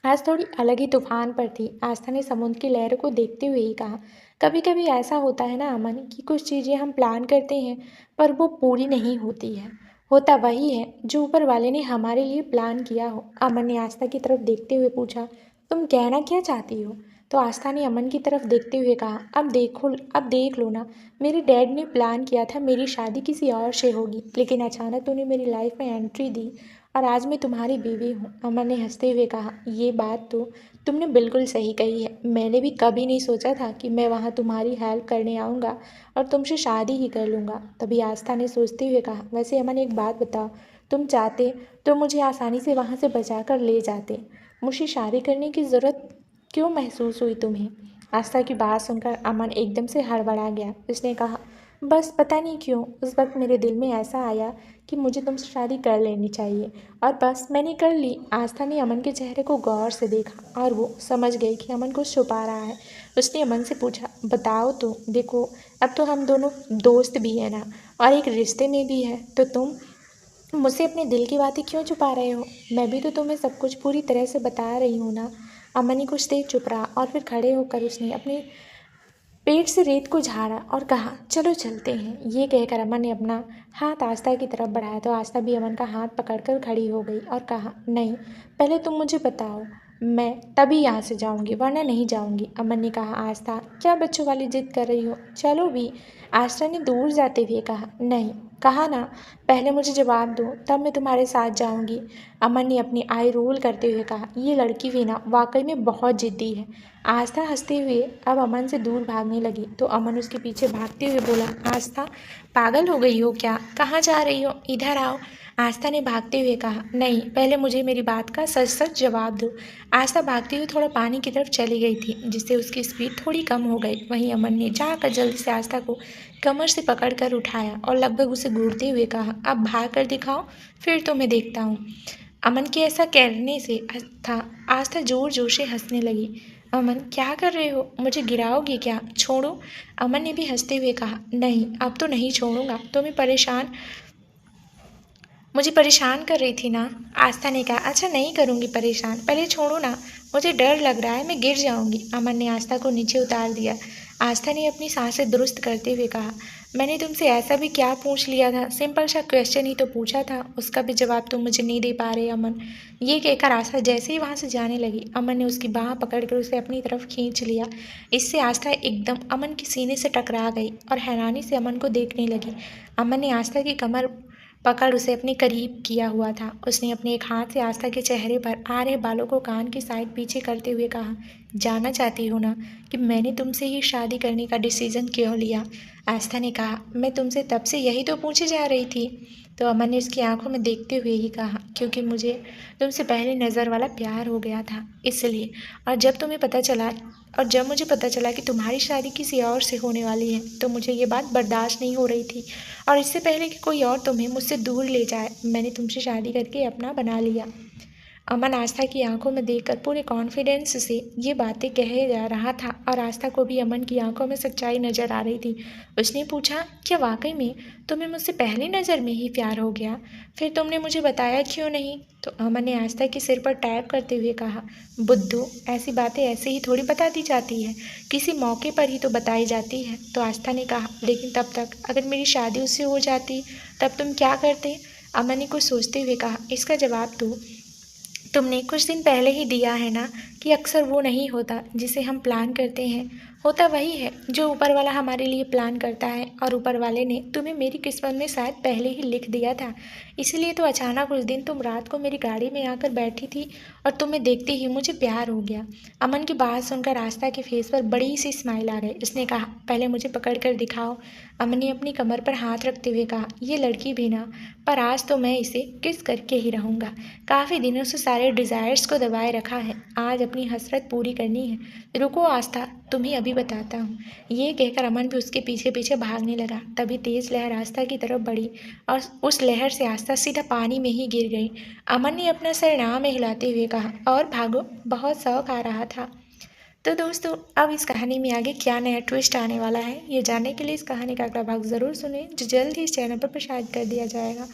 आज थोड़ी अलग ही तूफान पर थी। आस्था ने समुद्र की लहरों को देखते हुए ही कहा, कभी कभी ऐसा होता है ना अमन, कि कुछ चीज़ें हम प्लान करते हैं पर वो पूरी नहीं होती है। होता वही है जो ऊपर वाले ने हमारे लिए प्लान किया हो। अमन ने आस्था की तरफ देखते हुए पूछा, तुम कहना क्या चाहती हो? तो आस्था ने अमन की तरफ देखते हुए कहा, अब देख लो ना, मेरे डैड ने प्लान किया था मेरी शादी किसी और से होगी, लेकिन अचानक उन्हें मेरी लाइफ में एंट्री दी और आज मैं तुम्हारी बीवी हूँ। अमन ने हंसते हुए कहा, ये बात तो तुमने बिल्कुल सही कही है। मैंने भी कभी नहीं सोचा था कि मैं वहाँ तुम्हारी हेल्प करने आऊँगा और तुमसे शादी ही कर लूँगा। तभी आस्था ने सोचते हुए कहा, वैसे अमन एक बात बताओ, तुम चाहते तो मुझे आसानी से वहाँ से बचा कर ले जाते। मुझे शादी करने की ज़रूरत क्यों महसूस हुई तुम्हें? आस्था की बात सुनकर अमन एकदम से हड़बड़ा गया। उसने कहा, बस पता नहीं क्यों उस वक्त मेरे दिल में ऐसा आया कि मुझे तुमसे शादी कर लेनी चाहिए, और बस मैंने कर ली। आस्था ने अमन के चेहरे को गौर से देखा और वो समझ गई कि अमन कुछ छुपा रहा है। उसने अमन से पूछा, बताओ तो, देखो अब तो हम दोनों दोस्त भी हैं ना, और एक रिश्ते में भी है, तो तुम मुझसे अपने दिल की बातें क्यों छुपा रहे हो? मैं भी तो तुम्हें सब कुछ पूरी तरह से बता रही हूँ ना। अमन ने कुछ देर चुप रहा और फिर खड़े होकर उसने अपने पेट से रेत को झाड़ा और कहा, चलो चलते हैं। ये कहकर अमन ने अपना हाथ आस्था की तरफ बढ़ाया तो आस्था भी अमन का हाथ पकड़कर खड़ी हो गई और कहा, नहीं, पहले तुम मुझे बताओ, मैं तभी यहाँ से जाऊँगी, वरना नहीं जाऊँगी। अमन ने कहा, आस्था, क्या बच्चों वाली जिद कर रही हो? चलो भी। आस्था ने दूर जाते हुए कहा, नहीं, कहा ना, पहले मुझे जवाब दो, तब मैं तुम्हारे साथ जाऊँगी। अमन ने अपनी आई रोल करते हुए कहा, ये लड़की भी ना वाकई में बहुत जिद्दी है। आस्था हंसते हुए अब अमन से दूर भागने लगी तो अमन उसके पीछे भागते हुए बोला, आस्था, पागल हो गई हो क्या? कहाँ जा रही हो? इधर आओ। आस्था ने भागते हुए कहा, नहीं, पहले मुझे मेरी बात का सच सच जवाब दो। आस्था भागते हुए थोड़ा पानी की तरफ चली गई थी, जिससे उसकी स्पीड थोड़ी कम हो गई। वहीं अमन ने जाकर जल्दी से आस्था को कमर से पकड़कर उठाया और लगभग उसे घूरते हुए कहा, अब भाग कर दिखाओ, फिर तो मैं देखता हूँ। अमन के ऐसा कहने से था आस्था जोर जोर से हंसने लगी। अमन, क्या कर रहे हो? मुझे गिराओगे क्या? छोड़ो। अमन ने भी हंसते हुए कहा, नहीं, अब तो नहीं छोड़ूंगा। मुझे परेशान कर रही थी ना। आस्था ने कहा, अच्छा, नहीं करूँगी परेशान, पहले छोड़ो ना, मुझे डर लग रहा है, मैं गिर जाऊँगी। अमन ने आस्था को नीचे उतार दिया। आस्था ने अपनी सांसें दुरुस्त करते हुए कहा, मैंने तुमसे ऐसा भी क्या पूछ लिया था? सिंपल सा क्वेश्चन ही तो पूछा था, उसका भी जवाब तुम मुझे नहीं दे पा रहे अमन। ये कहकर आस्था जैसे ही वहाँ से जाने लगी, अमन ने उसकी बाँह पकड़कर उसे अपनी तरफ खींच लिया। इससे आस्था एकदम अमन के सीने से टकरा गई और हैरानी से अमन को देखने लगी। अमन ने आस्था की कमर पकड़ उसे अपने करीब किया हुआ था। उसने अपने एक हाथ से आस्था के चेहरे पर आ रहे बालों को कान की साइड पीछे करते हुए कहा, जानना चाहती हो ना कि मैंने तुमसे ही शादी करने का डिसीजन क्यों लिया? आस्था ने कहा, मैं तुमसे तब से यही तो पूछे जा रही थी। तो अमन ने उसकी आंखों में देखते हुए ही कहा, क्योंकि मुझे तुमसे पहली नज़र वाला प्यार हो गया था, इसलिए। और जब मुझे पता चला कि तुम्हारी शादी किसी और से होने वाली है, तो मुझे ये बात बर्दाश्त नहीं हो रही थी। और इससे पहले कि कोई और तुम्हें मुझसे दूर ले जाए, मैंने तुमसे शादी करके अपना बना लिया। अमन आस्था की आंखों में देखकर पूरे कॉन्फिडेंस से ये बातें कहे जा रहा था और आस्था को भी अमन की आंखों में सच्चाई नजर आ रही थी। उसने पूछा, क्या वाकई में तुम्हें मुझसे पहली नज़र में ही प्यार हो गया? फिर तुमने मुझे बताया क्यों नहीं? तो अमन ने आस्था के सिर पर टैप करते हुए कहा, बुद्धू, ऐसी बातें ऐसे ही थोड़ी बता दी जाती है, किसी मौके पर ही तो बताई जाती है। तो आस्था ने कहा, लेकिन तब तक अगर मेरी शादी उससे हो जाती, तब तुम क्या करते? अमन ने कुछ सोचते हुए कहा, इसका जवाब दो। तुमने कुछ दिन पहले ही दिया है ना कि अक्सर वो नहीं होता जिसे हम प्लान करते हैं, होता वही है जो ऊपर वाला हमारे लिए प्लान करता है। और ऊपर वाले ने तुम्हें मेरी किस्मत में शायद पहले ही लिख दिया था। इसलिए तो अचानक उस दिन तुम रात को मेरी गाड़ी में आकर बैठी थी और तुम्हें देखते ही मुझे प्यार हो गया। अमन की बात सुनकर आस्था के फेस पर बड़ी सी स्माइल आ गई। उसने कहा, पहले मुझे पकड़ कर दिखाओ। अमन ने अपनी कमर पर हाथ रखते हुए कहा, ये लड़की भी ना, पर आज तो मैं इसे किस करके ही रहूँगा। काफ़ी दिनों से सारे डिज़ायर्स को दबाए रखा है, आज अपनी हसरत पूरी करनी है। रुको आस्था, तुम्हें अभी बताता हूँ। ये कहकर अमन भी उसके पीछे पीछे भागने लगा। तभी तेज़ लहर आस्था की तरफ बढ़ी और उस लहर से आस्था सीधा पानी में ही गिर गई। अमन ने अपना सर नाव में हिलाते हुए कहा, और भागो, बहुत शौक आ रहा था। तो दोस्तों, अब इस कहानी में आगे क्या नया ट्विस्ट आने वाला है, ये जानने के लिए इस कहानी का अगला भाग ज़रूर सुनें, जो जल्द ही इस चैनल पर प्रसारित कर दिया जाएगा।